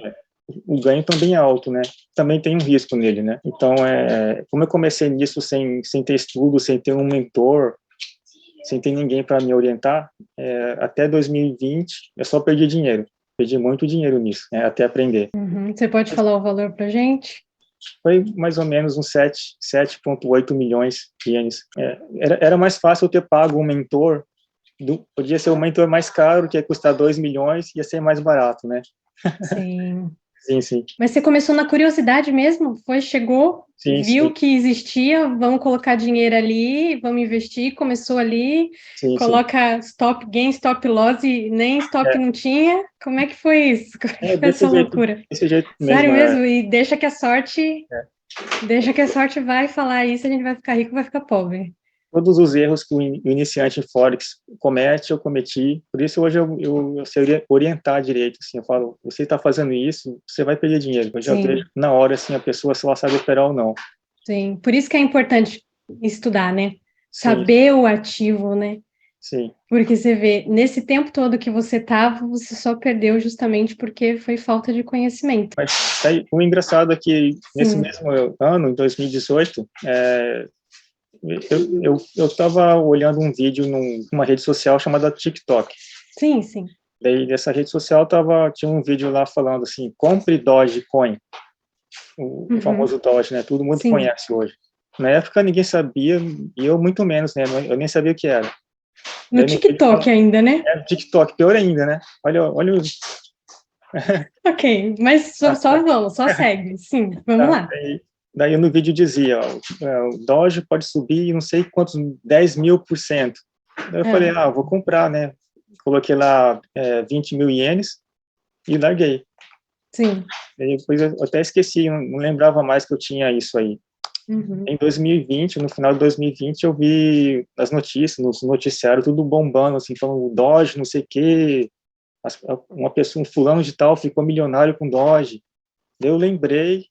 O ganho também é alto, né? Também tem um risco nele, né? Então, como eu comecei nisso sem ter estudo, sem ter um mentor, sem ter ninguém para me orientar, até 2020 eu só perdi dinheiro. Perdi muito dinheiro nisso, né, até aprender. Uhum. Você pode falar o valor para gente? Foi mais ou menos uns 7,8 milhões de ienes. Era mais fácil eu ter pago um mentor, podia ser um mentor mais caro, que ia custar 2 milhões, ia ser mais barato, né? Sim. Sim, sim. Mas você começou na curiosidade mesmo? Chegou, Sim, viu sim. que existia, vamos colocar dinheiro ali, vamos investir, começou ali, Sim, sim. coloca stop gain, stop loss e nem stop É, não tinha. Como é que foi isso? Como é que foi desse essa jeito, loucura? desse jeito Sério mesmo. mesmo? E É. deixa que a sorte vai falar isso, a gente vai ficar rico, vai ficar pobre. Todos os erros que o iniciante em Forex comete, eu cometi. Por isso, hoje eu sei orientar direito. Assim, eu falo, você está fazendo isso, você vai perder dinheiro. Eu já vejo Sim, na hora assim, a pessoa se ela sabe operar ou não. sim. Por isso que é importante estudar, né? Sim, Saber o ativo, né? sim. Porque você vê, nesse tempo todo que você estava, você só perdeu justamente porque foi falta de conhecimento. Mas aí, o engraçado é que nesse Sim, mesmo ano, em 2018, eu estava olhando um vídeo numa rede social chamada TikTok. sim, sim. Daí, nessa rede social, tinha um vídeo lá falando assim, compre Dogecoin, o Uhum, famoso Doge, né? Todo mundo sim. conhece hoje. Na época ninguém sabia, e eu muito menos, né? Eu nem sabia o que era. No Daí no vídeo TikTok fala, ainda, né? TikTok, pior ainda, né? Olha Ok, mas só vamos, só segue. Sim, vamos tá? lá. Daí no vídeo dizia, ó, o Doge pode subir não sei quantos, 10.000%. Daí eu falei, Ah, vou comprar, né? Coloquei lá 20 mil ienes e larguei. sim. Daí depois eu até esqueci, não lembrava mais que eu tinha isso aí. Uhum. Em 2020, no final de 2020, eu vi as notícias, nos noticiários, tudo bombando, assim, falando o Doge, não sei o quê, uma pessoa, um fulano de tal ficou milionário com Doge. Daí eu lembrei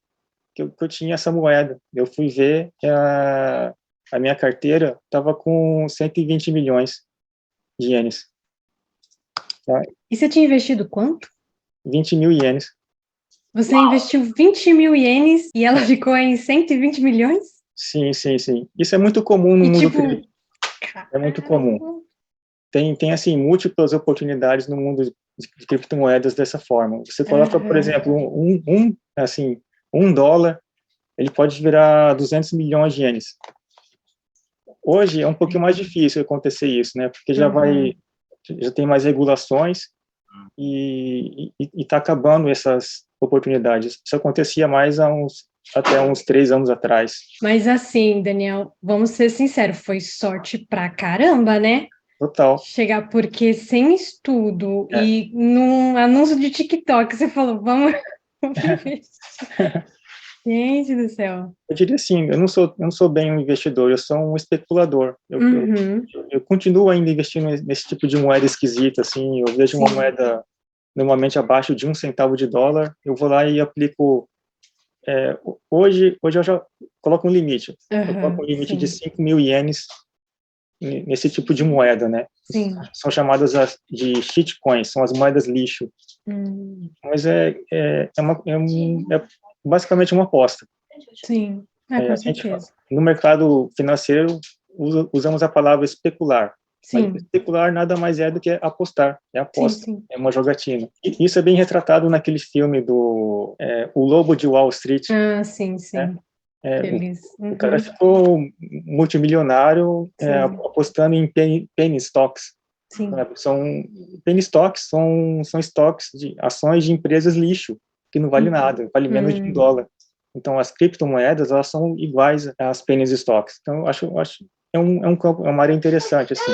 que eu tinha essa moeda. Eu fui ver que a minha carteira estava com 120 milhões de ienes, tá? E você tinha investido quanto? 20 mil ienes. Você investiu 20 mil ienes e ela ficou em 120 milhões? Sim, sim, sim. Isso é muito comum no E mundo tipo, cripto, é muito comum. caramba. Tem assim, múltiplas oportunidades no mundo de criptomoedas dessa forma. Você coloca, por Aham. exemplo, assim, $1, ele pode virar 200 milhões de ienes. Hoje é um pouquinho mais difícil acontecer isso, né? Porque Uhum. já tem mais regulações e está acabando essas oportunidades. Isso acontecia mais há uns até uns 3 anos atrás. Mas assim, Daniel, vamos ser sinceros, foi sorte pra caramba, né? Total. Chegar, porque sem estudo É. e num anúncio de TikTok, você falou, vamos investir. Gente do céu. Eu diria assim, eu não sou bem um investidor, eu sou um especulador. Uhum, Eu continuo ainda investindo nesse tipo de moeda esquisita, assim, eu vejo uma sim. moeda normalmente abaixo de $1 centavo, eu vou lá e aplico. Hoje eu já coloco um limite. Eu coloco um Aham, limite de sim. 5.000 ienes nesse tipo de moeda, né? Sim. São chamadas de shitcoins, são as moedas lixo. Mas é basicamente uma aposta. Sim. Com certeza. No mercado financeiro, usamos a palavra especular. Mas Sim, especular nada mais é do que apostar, é sim, aposta, sim. é uma jogatina. E isso é bem retratado naquele filme O Lobo de Wall Street, Sim, né? sim. O, Feliz. o cara ficou multimilionário Sim, apostando em penny stocks. sim. Sabe? Penny stocks são stocks de ações de empresas lixo, que não vale nada, vale menos de $1. Então, as criptomoedas, elas são iguais às penny stocks. Então, eu acho é um campo, é uma área interessante, assim.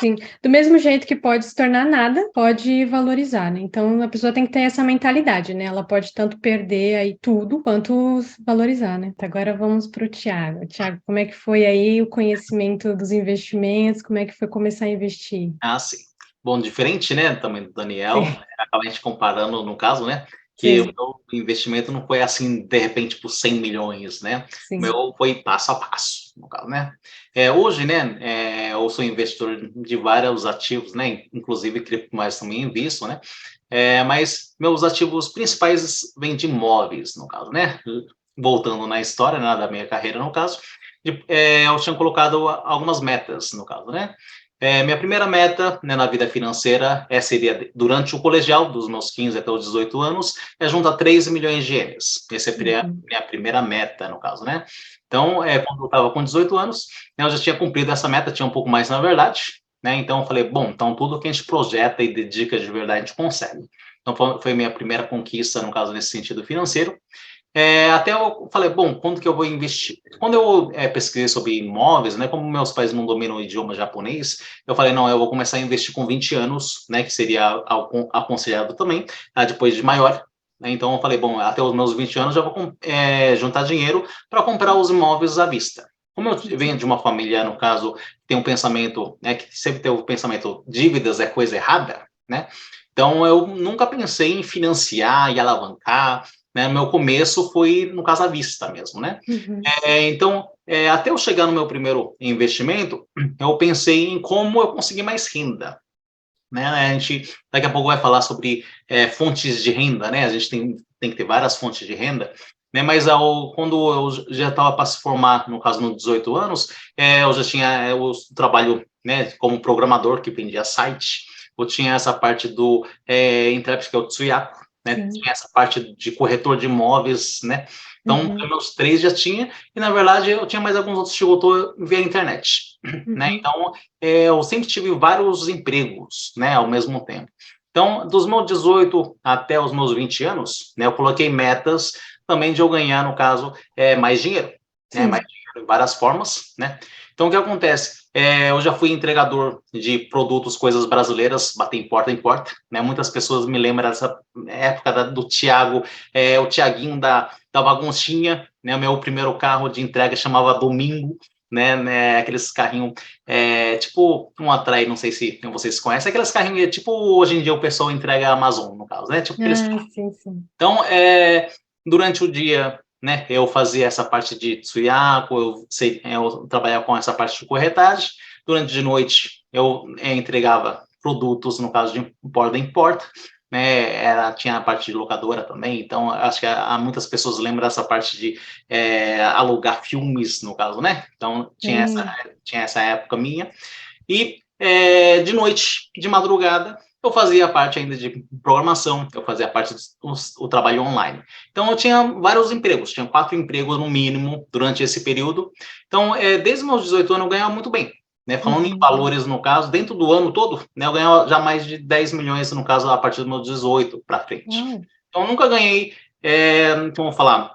Sim, do mesmo jeito que pode se tornar nada, pode valorizar, né? Então a pessoa tem que ter essa mentalidade, né? Ela pode tanto perder aí tudo, quanto valorizar, né? Então, agora vamos para o Thiago. Thiago, como é que foi aí o conhecimento dos investimentos? Como é que foi começar a investir? Ah, sim. Bom, diferente, né, também do Daniel, Sim, acaba a gente comparando, no caso, né, que o sim, meu investimento não foi assim, de repente, por 100 milhões, né? O sim. meu foi passo a passo, no caso, né? Hoje, né, eu sou investidor de vários ativos, né, inclusive criptomoedas também invisto, né? Mas meus ativos principais vêm de imóveis, no caso, né? Voltando na história, né, da minha carreira, no caso, eu tinha colocado algumas metas, no caso, né? Minha primeira meta, né, na vida financeira seria, durante o colegial, dos meus 15 até os 18 anos, juntar 3 milhões de ienes. Essa seria a Uhum. minha primeira meta, no caso, né? Então, quando eu estava com 18 anos, né, eu já tinha cumprido essa meta, tinha um pouco mais na verdade, né? Então, eu falei, bom, então tudo que a gente projeta e dedica de verdade, a gente consegue. Então, foi minha primeira conquista, no caso, nesse sentido financeiro. Até eu falei, bom, quando que eu vou investir? Quando eu pesquisei sobre imóveis, né, como meus pais não dominam o idioma japonês, eu falei, não, eu vou começar a investir com 20 anos, né, que seria aconselhado também, depois de maior. Né, então eu falei, bom, até os meus 20 anos já vou juntar dinheiro para comprar os imóveis à vista. Como eu venho de uma família, no caso, que tem um pensamento, né, que sempre tem o pensamento, dívidas é coisa errada, né? Então eu nunca pensei em financiar e alavancar, né? Meu começo foi, no caso, à vista mesmo, né? Uhum. Então, até eu chegar no meu primeiro investimento, eu pensei em como eu conseguir mais renda. Né? A gente daqui a pouco vai falar sobre fontes de renda, né? A gente tem que ter várias fontes de renda, né? Mas quando eu já estava para se formar, no caso, nos 18 anos, eu já tinha o trabalho, né, como programador que vendia site. Eu tinha essa parte do intérprete, que é o Tsuyaku, né? Sim. Tinha essa parte de corretor de imóveis, né? Então, Uhum. meus três já tinha, e na verdade eu tinha mais alguns outros que eu via internet, né? Uhum. Então, eu sempre tive vários empregos, né, ao mesmo tempo. Então, dos meus 18 até os meus 20 anos, né, eu coloquei metas também de eu ganhar, no caso, mais dinheiro, né, mais Sim. dinheiro em várias formas, né. Então, o que acontece? Eu já fui entregador de produtos, coisas brasileiras, bater em porta, né, muitas pessoas me lembram dessa época do Thiago, o Thiaguinho da baguncinha, né, o meu primeiro carro de entrega chamava Domingo, né, aqueles carrinhos, tipo um Atrai, não sei se vocês conhecem, aqueles carrinhos, tipo, hoje em dia o pessoal entrega a Amazon, no caso, né, tipo aqueles. Sim, sim. Então, durante o dia, né, eu fazia essa parte de Tsuyaku, eu trabalhava com essa parte de corretagem, durante de noite eu entregava produtos, no caso de porta em porta, né, tinha a parte de locadora também, então acho que muitas pessoas lembram dessa parte de alugar filmes, no caso, né, então Sim. tinha essa época minha, e de noite, de madrugada, eu fazia a parte ainda de programação, eu fazia a parte do trabalho online. Então, eu tinha vários empregos, tinha 4 empregos no mínimo durante esse período. Então, desde meus 18 anos, eu ganhava muito bem. Né? Falando em Uhum. valores, no caso, dentro do ano todo, né, eu ganhava já mais de 10 milhões, no caso, a partir dos meus 18 para frente. Uau. Então, eu nunca ganhei então vamos falar,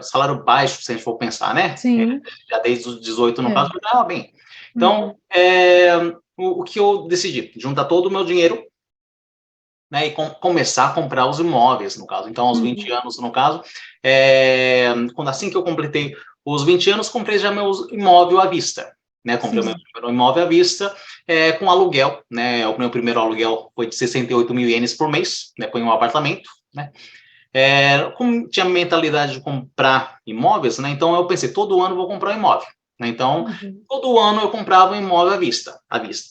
salário baixo, se a gente for pensar, né? Sim. Já desde os 18, no caso, eu estava bem. Então, o que eu decidi? Juntar todo o meu dinheiro, né, e começar a comprar os imóveis, no caso. Então, aos 20 anos, no caso, quando assim que eu completei os 20 anos, comprei já meu imóvel à vista, né? Comprei o meu primeiro imóvel à vista, com aluguel, né? O meu primeiro aluguel foi de 68 mil ienes por mês, né? Foi um apartamento, né? Como tinha mentalidade de comprar imóveis, né? Então eu pensei, todo ano eu vou comprar um imóvel, né? Então, todo ano eu comprava um imóvel à vista,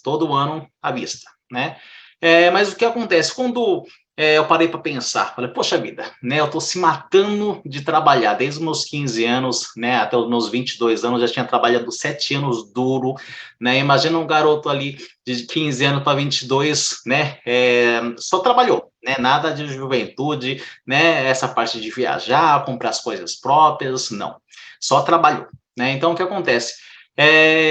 todo ano à vista, né? Mas o que acontece? Quando eu parei para pensar, falei, poxa vida, né? Eu estou se matando de trabalhar desde os meus 15 anos, né? Até os meus 22 anos, já tinha trabalhado 7 anos duro, né? Imagina um garoto ali de 15 anos para 22, né? Só trabalhou, né? Nada de juventude, né? Essa parte de viajar, comprar as coisas próprias, não. Só trabalhou, né? Então, o que acontece?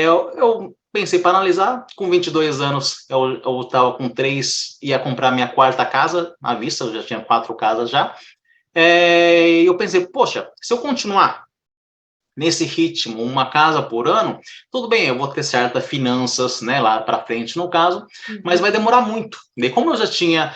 Eu pensei para analisar, com 22 anos, eu estava com 3, ia comprar minha quarta casa à vista, eu já tinha 4 casas já. Eu pensei, poxa, se eu continuar nesse ritmo, uma casa por ano, tudo bem, eu vou ter certas finanças, né, lá para frente, no caso, mas vai demorar muito. E como eu já tinha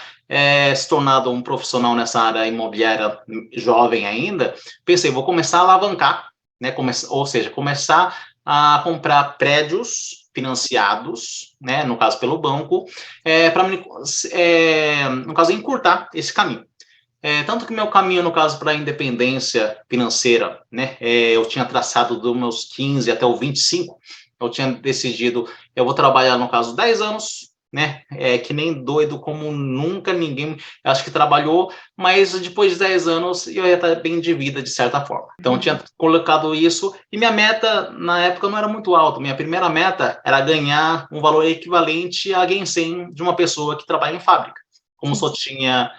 se tornado um profissional nessa área imobiliária jovem ainda, pensei, vou começar a alavancar, né, ou seja, começar a comprar prédios financiados, né, no caso pelo banco, para, no caso, encurtar esse caminho. Tanto que meu caminho, no caso, para a independência financeira, né, eu tinha traçado dos meus 15 até os 25, eu tinha decidido, eu vou trabalhar, no caso, 10 anos, né, que nem doido, como nunca ninguém, acho que trabalhou, mas depois de 10 anos eu ia estar bem de vida, de certa forma. Então, eu tinha colocado isso, e minha meta, na época, não era muito alta, minha primeira meta era ganhar um valor equivalente a Gensen de uma pessoa que trabalha em fábrica. Como só tinha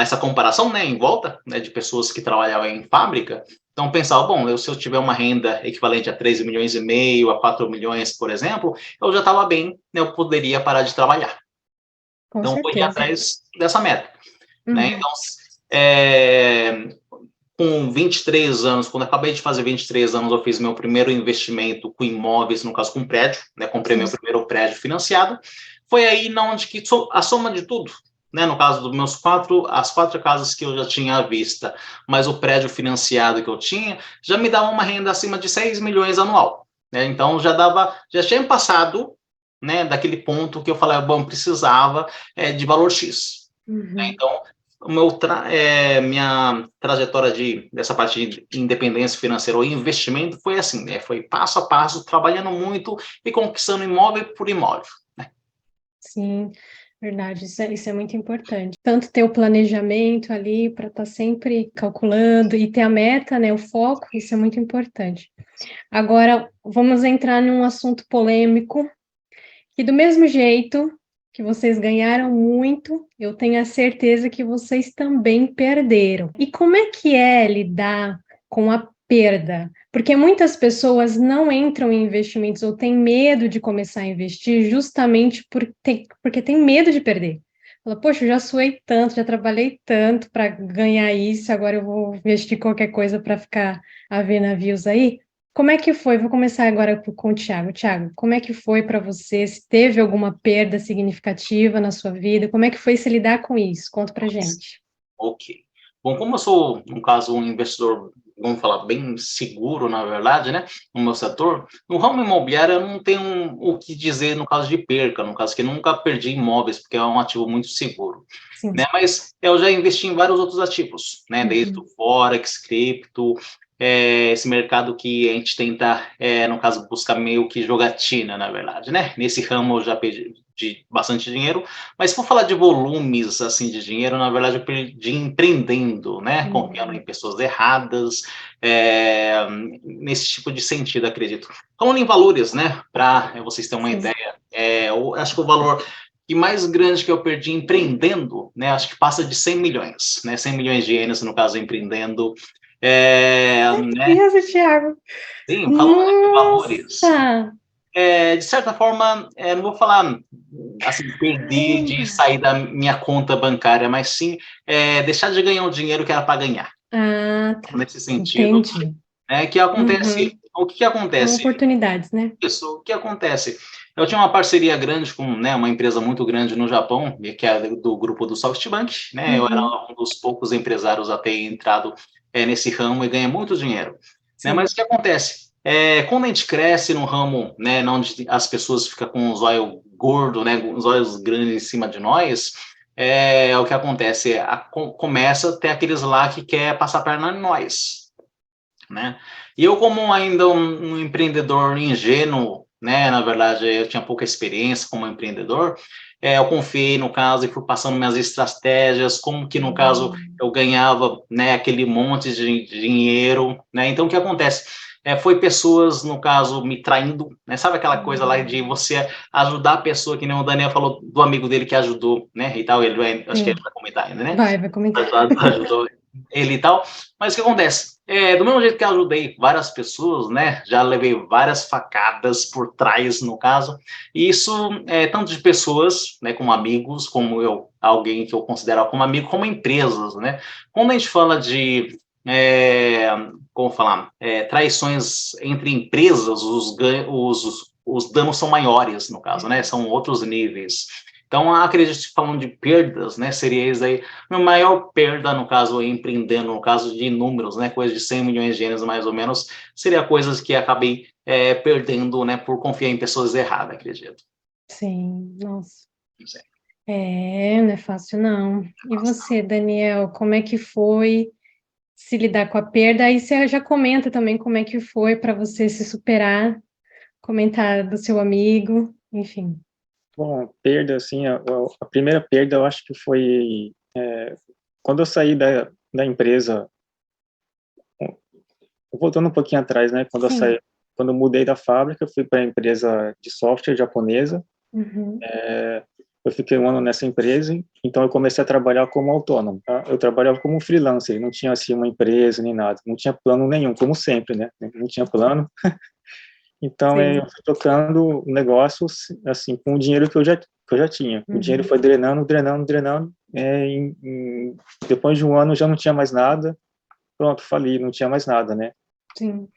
essa comparação, né, em volta, né, de pessoas que trabalhavam em fábrica, então pensava, bom, se eu tiver uma renda equivalente a 13 milhões e meio, a 4 milhões, por exemplo, eu já estava bem, né, eu poderia parar de trabalhar. Com então, certeza. fui atrás dessa meta. Né? Então, com 23 anos, quando eu acabei de fazer 23 anos, eu fiz meu primeiro investimento com imóveis, no caso com prédio, né, comprei meu primeiro prédio financiado. Foi aí onde que a soma de tudo, né, no caso dos meus as 4 casas que eu já tinha à vista, mas o prédio financiado que eu tinha, já me dava uma renda acima de 6 milhões anual. Né? Então, já tinha passado, né, daquele ponto que eu falei, bom, precisava de valor X. Né? Então, minha trajetória dessa parte de independência financeira ou investimento foi assim, né? Foi passo a passo, trabalhando muito e conquistando imóvel por imóvel. Né? Sim, verdade, isso é muito importante. Tanto ter o planejamento ali para estar sempre calculando e ter a meta, né, o foco, isso é muito importante. Agora, vamos entrar num assunto polêmico, que do mesmo jeito que vocês ganharam muito, eu tenho a certeza que vocês também perderam. E como é que é lidar com a perda? Porque muitas pessoas não entram em investimentos ou têm medo de começar a investir justamente porque tem medo de perder. Fala, poxa, eu já suei tanto, já trabalhei tanto para ganhar isso, agora eu vou investir qualquer coisa para ficar a ver navios aí. Como é que foi? Vou começar agora com o Thiago. Thiago, como é que foi para você? Se teve alguma perda significativa na sua vida? Como é que foi se lidar com isso? Conta pra gente. Ok. Bom, como eu sou, no caso, um investidor, vamos falar, bem seguro, na verdade, né, no meu setor, no ramo imobiliário eu não tenho o que dizer no caso de perca, no caso que nunca perdi imóveis, porque é um ativo muito seguro. Sim. Né, mas eu já investi em vários outros ativos, né, desde o Forex, cripto, esse mercado que a gente tenta, no caso, buscar meio que jogatina, na verdade, né? Nesse ramo eu já perdi bastante dinheiro, mas se for falar de volumes, assim, de dinheiro, na verdade eu perdi empreendendo, né? Confiando em pessoas erradas, nesse tipo de sentido, acredito. Falando em valores, né? Para vocês terem uma ideia, eu acho que o valor que mais grande que eu perdi empreendendo, né? Acho que passa de 100 milhões, né? 100 milhões de ienes, no caso, empreendendo. Né? Isso, Thiago. Sim, falando de valores. Nossa! de certa forma, não vou falar assim, perder de sair da minha conta bancária, mas sim deixar de ganhar o dinheiro que era para ganhar. Ah, tá. Nesse sentido, Entendi. que acontece, Uhum. o que São acontece? oportunidades, né? Isso, o que acontece? Eu tinha uma parceria grande com, né, uma empresa muito grande no Japão, que é do grupo do SoftBank, né? Eu era Uhum. um dos poucos empresários a ter entrado nesse ramo e ganhei muito dinheiro, né? Mas Sim. o que acontece? Quando a gente cresce no ramo, né, onde as pessoas ficam com os olhos gordos, né, com os olhos grandes em cima de nós, o que acontece? Começa a ter aqueles lá que quer passar a perna em nós, né? E eu, como ainda um empreendedor ingênuo, né? Na verdade, eu tinha pouca experiência como empreendedor. Eu confiei no caso e fui passando minhas estratégias, como que no caso eu ganhava, né? Aquele monte de dinheiro, né? Então, o que acontece? Foi pessoas, no caso, me traindo, né? Sabe aquela coisa lá de você ajudar a pessoa, que nem o Daniel falou do amigo dele que ajudou, né? E tal, acho que Sim. ele vai comentar ainda, né? Vai comentar. Ajudou ele e tal. Mas o que acontece? Do mesmo jeito que eu ajudei várias pessoas, né? Já levei várias facadas por trás, no caso. E isso tanto de pessoas, né? Como amigos, como alguém que eu considero como amigo, como empresas, né? Quando a gente fala de como falar, traições entre empresas, os danos são maiores, no caso, né? São outros níveis. Então, acredito que falando de perdas, né, seria isso aí. Minha maior perda, no caso, empreendendo, no caso de números, né, coisa de 100 milhões de ienes, mais ou menos, seria coisas que acabei perdendo, né, por confiar em pessoas erradas, acredito. Sim, nossa. Não sei. Não é fácil, não. E você, Daniel, como é que foi se lidar com a perda? Aí você já comenta também como é que foi para você se superar, comentar do seu amigo, enfim. Bom, perda, assim, a primeira perda eu acho que foi quando eu saí da empresa, voltando um pouquinho atrás, né, Sim. quando eu mudei da fábrica, eu fui para a empresa de software japonesa. Uhum. Eu fiquei um ano nessa empresa, então eu comecei a trabalhar como autônomo, tá? Eu trabalhava como freelancer, não tinha assim uma empresa nem nada, não tinha plano nenhum, como sempre, né? Não tinha plano. Então eu Sim. fui tocando o negócio assim com o dinheiro que eu já tinha. O dinheiro Uhum. foi drenando, drenando, drenando. Depois de um ano já não tinha mais nada. Pronto, fali, não tinha mais nada, né? Sim.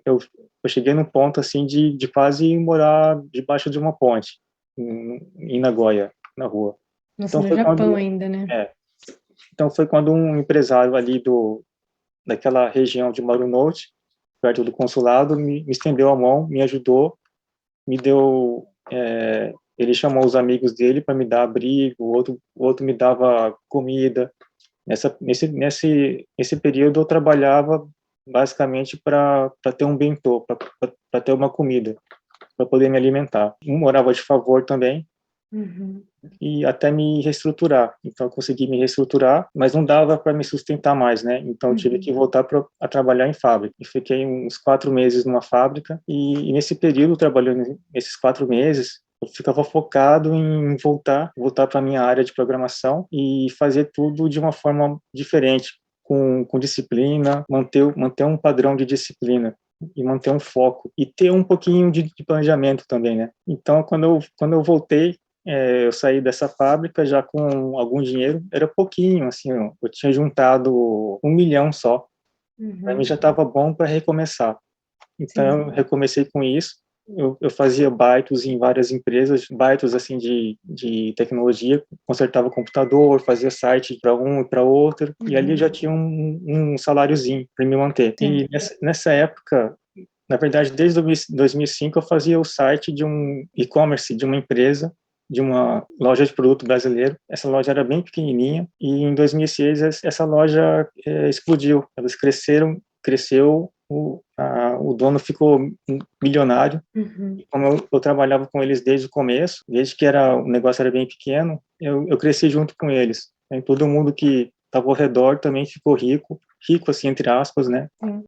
Eu cheguei num ponto assim de quase morar debaixo de uma ponte em Nagoya, na rua. Nossa, Então no foi Japão quando ainda, né? é, então foi quando um empresário ali daquela região de Marunouchi, perto do consulado, me estendeu a mão, me ajudou, me deu ele chamou os amigos dele para me dar abrigo, o outro me dava comida. Nesse período eu trabalhava basicamente para ter um bentô, para ter uma comida, para poder me alimentar. Um morava de favor também Uhum. e até me reestruturar. Então eu consegui me reestruturar, mas não dava para me sustentar mais, né? Então eu tive Uhum. que voltar a trabalhar em fábrica. E fiquei uns 4 meses numa fábrica e nesse período, trabalhando nesses 4 meses, eu ficava focado em voltar para a minha área de programação e fazer tudo de uma forma diferente, com disciplina, manter um padrão de disciplina e manter um foco e ter um pouquinho de planejamento também, né? Então, quando eu voltei, eu saí dessa fábrica já com algum dinheiro, era pouquinho, assim, eu tinha juntado 1 milhão só, para mim Uhum. já estava bom para recomeçar. Então, eu Sim. recomecei com isso. Eu fazia baitos em várias empresas, baitos assim de tecnologia, consertava computador, fazia site para um e para outro, e ali eu já Uhum. tinha um saláriozinho para me manter. Sim. E nessa época, na verdade, desde 2005 eu fazia o site de um e-commerce de uma empresa, de uma loja de produto brasileiro. Essa loja era bem pequenininha e em 2006 essa loja explodiu. Elas cresceu, o dono ficou milionário. Uhum. E como eu trabalhava com eles desde o começo, desde que o negócio era bem pequeno, eu cresci junto com eles. E todo mundo que estava ao redor também ficou rico, rico assim entre aspas, né? Sim.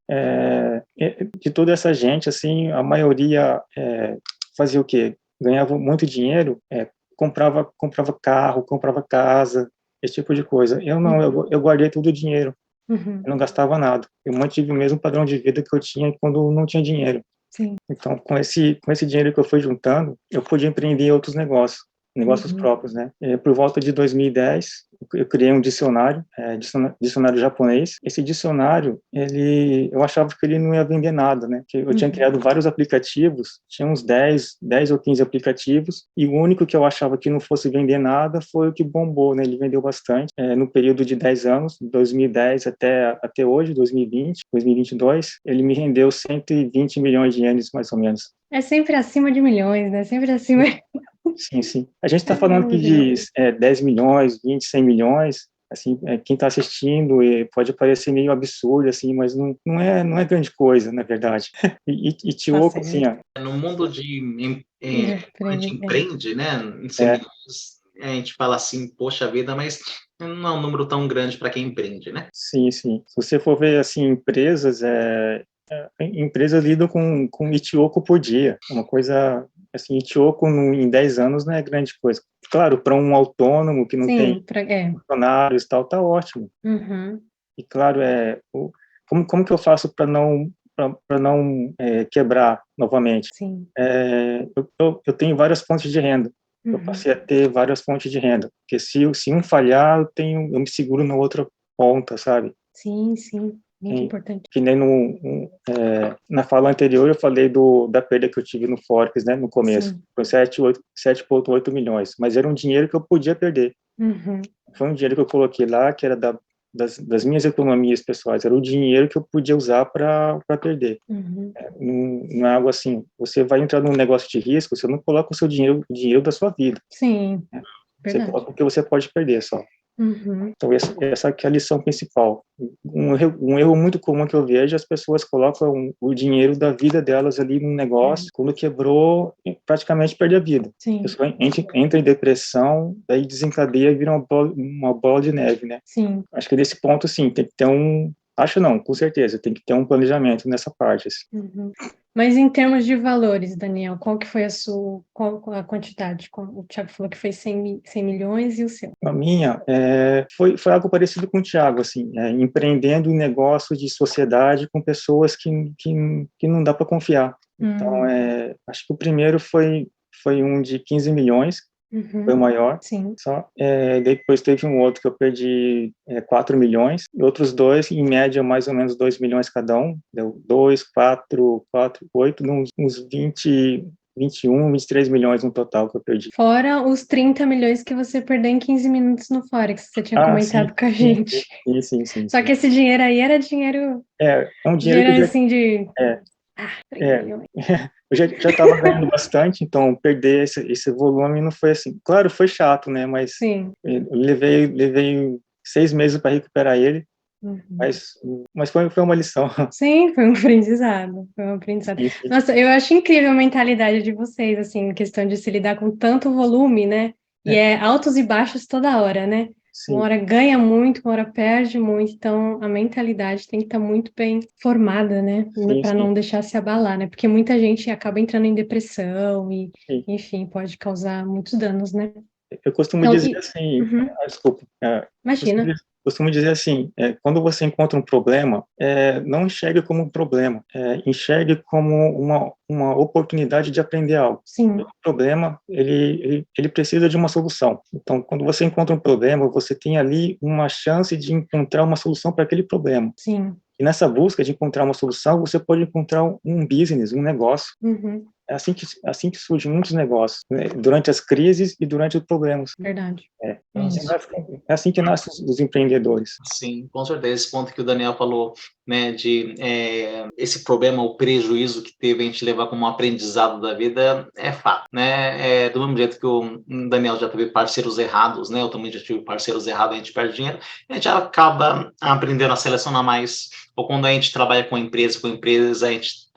De toda essa gente, assim, a maioria fazia o quê? Ganhava muito dinheiro, comprava carro, comprava casa, esse tipo de coisa. Eu não, Uhum. eu guardei todo o dinheiro, Uhum. eu não gastava nada. Eu mantive o mesmo padrão de vida que eu tinha quando não tinha dinheiro. Sim. Então, com esse dinheiro que eu fui juntando, eu pude empreender em outros negócios próprios, né? Por volta de 2010, eu criei um dicionário, dicionário japonês. Esse dicionário, eu achava que ele não ia vender nada, né? Que eu tinha criado vários aplicativos, tinha uns 10 ou 15 aplicativos, e o único que eu achava que não fosse vender nada foi o que bombou, né? Ele vendeu bastante. No período de 10 anos, 2010 até hoje, 2020, 2022, ele me rendeu 120 milhões de ienes, mais ou menos. É sempre acima de milhões, né? Sempre acima. Sim, sim. A gente está É falando aqui muito legal. de 10 milhões, 20, 100 milhões, assim, quem está assistindo pode parecer meio absurdo, assim, mas não é grande coisa, na verdade. E Tá Tioco, assim, certo. No mundo quando a gente É. empreende, né, em é, seminários, a gente fala assim, poxa vida, mas não é um número tão grande para quem empreende, né? sim, sim. Se você for ver, assim, empresas lidam com Itioco por dia, uma coisa, assim, Itioco em 10 anos não é grande coisa. Claro, para um autônomo que não tem Sim, é. funcionários e tal, tá ótimo. Uhum. E claro, como que eu faço para não quebrar novamente? Sim. Eu tenho várias fontes de renda. Eu Uhum. passei a ter várias fontes de renda, porque se um falhar, eu me seguro na outra ponta, sabe? Sim, sim. Muito Que, importante. que nem na fala anterior eu falei da perda que eu tive no Forex, né, no começo. Sim. Foi 7,8 milhões, mas era um dinheiro que eu podia perder. Uhum. Foi um dinheiro que eu coloquei lá, que era das minhas economias pessoais, era o dinheiro que eu podia usar para perder. Uhum. Não é algo assim, você vai entrar num negócio de risco, você não coloca o dinheiro da sua vida, Sim, você verdade. coloca o que você pode perder só. Uhum. Então, essa que é a lição principal. Um erro muito comum que eu vejo, as pessoas colocam o dinheiro da vida delas ali num É. negócio, quando quebrou, praticamente perde a vida. A Sim, pessoa entra em depressão, daí desencadeia e vira uma bola de neve, né? sim. Acho que nesse ponto, sim, tem que ter acho não, com certeza, tem que ter um planejamento nessa parte, assim. Uhum. Mas em termos de valores, Daniel, qual que foi qual a quantidade? O Thiago falou que foi 100 milhões e o seu? A minha foi algo parecido com o Thiago, assim, empreendendo em negócio de sociedade com pessoas que não dá para confiar. Então, acho que o primeiro foi um de 15 milhões, foi o Uhum. maior. Sim. Só, depois teve um outro que eu perdi 4 milhões, e outros dois, em média, mais ou menos 2 milhões cada um, deu 2, 4, 8, uns 21, 23 milhões no total que eu perdi. Fora os 30 milhões que você perdeu em 15 minutos no Forex, que você tinha Ah, sim, comentado com a sim, gente. sim, sim, sim, Só sim. que esse dinheiro aí era dinheiro, É um dinheiro que dinheiro assim de é, 30 é, milhões. eu já estava ganhando bastante, então perder esse volume não foi assim. Claro, foi chato, né? Mas Sim. eu levei 6 meses para recuperar ele, Uhum. mas foi uma lição. Sim, foi um aprendizado, foi um aprendizado. Sim, sim, Nossa, eu acho incrível a mentalidade de vocês, assim, em questão de se lidar com tanto volume, né? E é, é altos e baixos toda hora, né? Uma sim, hora ganha muito, uma hora perde muito, então a mentalidade tem que estar muito bem formada, né? sim, Para sim, não deixar se abalar, né? Porque muita gente acaba entrando em depressão e, sim. enfim, pode causar muitos danos, né? Eu costumo Então, dizer assim, uhum, desculpa, imagina, costumo dizer assim, quando você encontra um problema, não enxergue como um problema, enxergue como uma oportunidade de aprender algo. O sim, problema, ele precisa de uma solução. Então, quando você encontra um problema, você tem ali uma chance de encontrar uma solução para aquele problema. sim, E nessa busca de encontrar uma solução, você pode encontrar um business, um negócio. uhum, É assim que surgem muitos negócios, né? Durante as crises e durante os problemas. verdade, É isso. É assim que nascem os empreendedores. Sim, com certeza. Esse ponto que o Daniel falou, né, de esse problema, o prejuízo que teve a gente levar como um aprendizado da vida é fato, né? Do mesmo jeito que o Daniel já teve parceiros errados, né? Eu também já tive parceiros errados, a gente perde dinheiro, a gente acaba aprendendo a selecionar mais. Ou quando a gente trabalha com empresas, a gente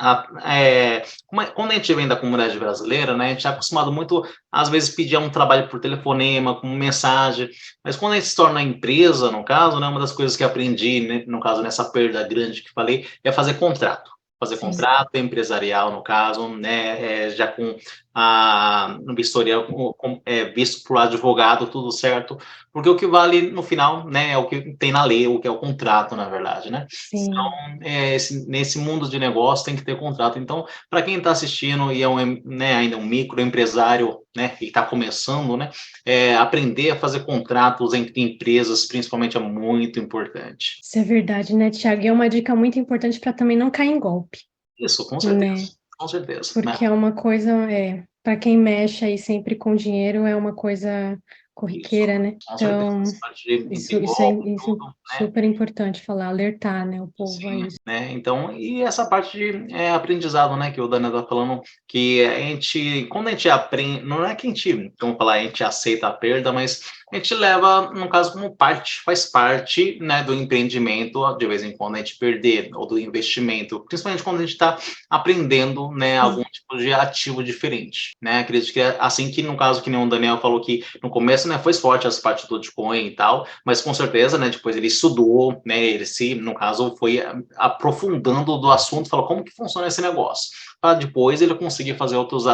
quando a gente vem da comunidade brasileira, né, a gente é acostumado muito, às vezes, pedir um trabalho por telefonema, com mensagem, mas quando a gente se torna empresa, no caso, né, uma das coisas que aprendi, né, no caso, nessa perda grande que falei, é fazer contrato. Fazer sim, contrato empresarial, no caso, né, já com no vistorial visto por advogado, tudo certo, porque o que vale no final, né, é o que tem na lei, o que é o contrato, na verdade, né? Sim. Então, nesse mundo de negócio tem que ter contrato. Então, para quem está assistindo e é né, ainda um microempresário, né, e está começando, né, aprender a fazer contratos entre empresas, principalmente, é muito importante. Isso é verdade, né, Thiago? E é uma dica muito importante para também não cair em golpe. Isso, com certeza. Né? Com certeza. Porque né? é uma coisa, para quem mexe aí sempre com dinheiro, é uma coisa corriqueira, né? Com Então, certeza. isso é Tudo, né? super importante falar, alertar, né, o povo a isso. Né? Então, e essa parte de aprendizado, né, que o Daniel está falando, que a gente, quando a gente aprende, não é que a gente, vamos falar, a gente aceita a perda, mas a gente leva, no caso, como parte, faz parte, né, do empreendimento, de vez em quando a gente perder, ou do investimento, principalmente quando a gente está aprendendo, né, algum tipo de ativo diferente, né, acredito que é assim que, no caso, que nem o Daniel falou que no começo, né, foi forte as partes do Bitcoin e tal, mas com certeza, né, depois ele estudou, né, ele se, no caso, foi aprofundando do assunto, falou como que funciona esse negócio, para depois ele conseguir fazer outros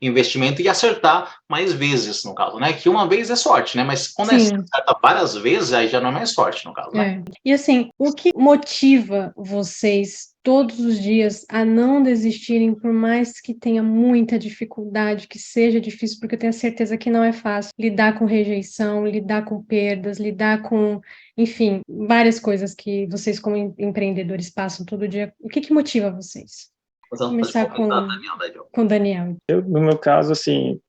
investimentos e acertar mais vezes, no caso, né, que uma vez é sorte, né, mas quando acerta várias vezes, aí já não é mais sorte, no caso, né. E assim, o que motiva vocês todos os dias a não desistirem, por mais que tenha muita dificuldade, que seja difícil, porque eu tenho certeza que não é fácil lidar com rejeição, lidar com perdas, lidar com, enfim, várias coisas que vocês como empreendedores passam todo dia. O que motiva vocês? Vou começar com o Daniel. No meu caso, assim,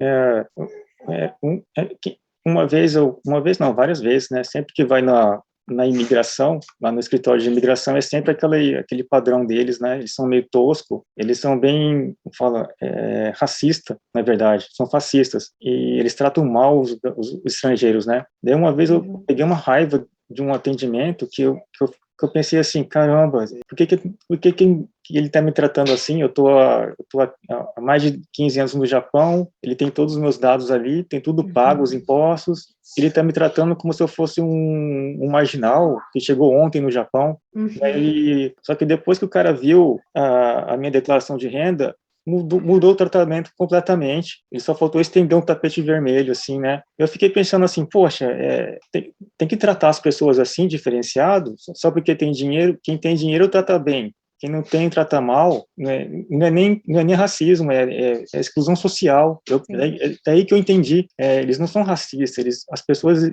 várias vezes, né? Sempre que vai na imigração, lá no escritório de imigração, é sempre aquele padrão deles, né? Eles são meio tosco, eles são bem, racista, na verdade, são fascistas, e eles tratam mal os estrangeiros, né? Daí uma vez eu peguei uma raiva de um atendimento que eu pensei assim, caramba, por que ele está me tratando assim? Eu tô há mais de 15 anos no Japão, ele tem todos os meus dados ali, tem tudo pago, os impostos, ele está me tratando como se eu fosse um marginal que chegou ontem no Japão. Só que depois que o cara viu a minha declaração de renda, mudou o tratamento completamente. Ele só faltou estender um tapete vermelho, assim, né? Eu fiquei pensando assim, poxa, tem que tratar as pessoas assim, diferenciado, só porque tem dinheiro. Quem tem dinheiro trata bem. Quem não tem, trata mal. Não é nem racismo, é exclusão social. É daí que eu entendi. Eles não são racistas, as pessoas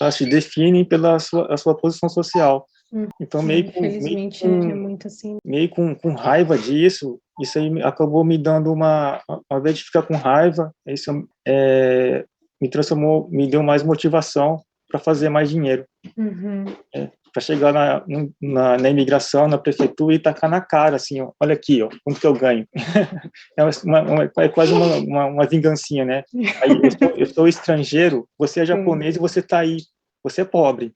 elas se definem pela a sua posição social. Então, infelizmente, é muito assim. Meio com raiva disso, isso aí acabou me dando ao invés de ficar com raiva, isso me transformou, me deu mais motivação para fazer mais dinheiro. Para chegar na imigração, na prefeitura e tacar na cara, assim, ó, olha aqui, ó, quanto que eu ganho. É quase uma vingancinha, né? Aí eu sou estrangeiro, você é japonês e você está aí, você é pobre.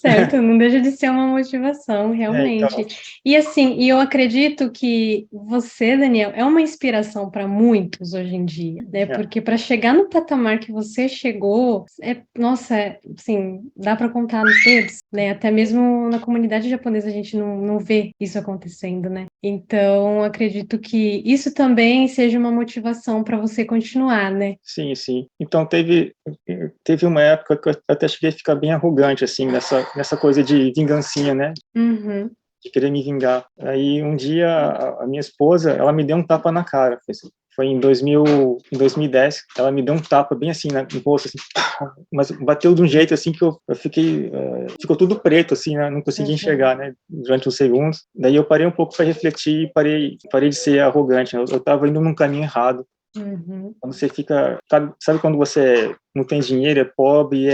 Certo, não deixa de ser uma motivação, realmente. Então. E assim, eu acredito que você, Daniel, é uma inspiração para muitos hoje em dia, né? Porque para chegar no patamar que você chegou, nossa, assim, dá para contar nos dedos, né? Até mesmo na comunidade japonesa a gente não vê isso acontecendo, né? Então, acredito que isso também seja uma motivação para você continuar, né? Sim, sim. Então, teve uma época que eu até cheguei a ficar bem arrogante, assim, nessa coisa de vingancinha, né? De querer me vingar. Aí, um dia, a minha esposa, ela me deu um tapa na cara. Foi em 2010, ela me deu um tapa bem assim, no rosto, assim, mas bateu de um jeito, assim, que eu fiquei... ficou tudo preto, assim, né? Não consegui enxergar, né? Durante uns segundos. Daí eu parei um pouco para refletir e parei de ser arrogante, né? Eu estava indo num caminho errado. Quando você fica... Sabe quando você não tem dinheiro, é pobre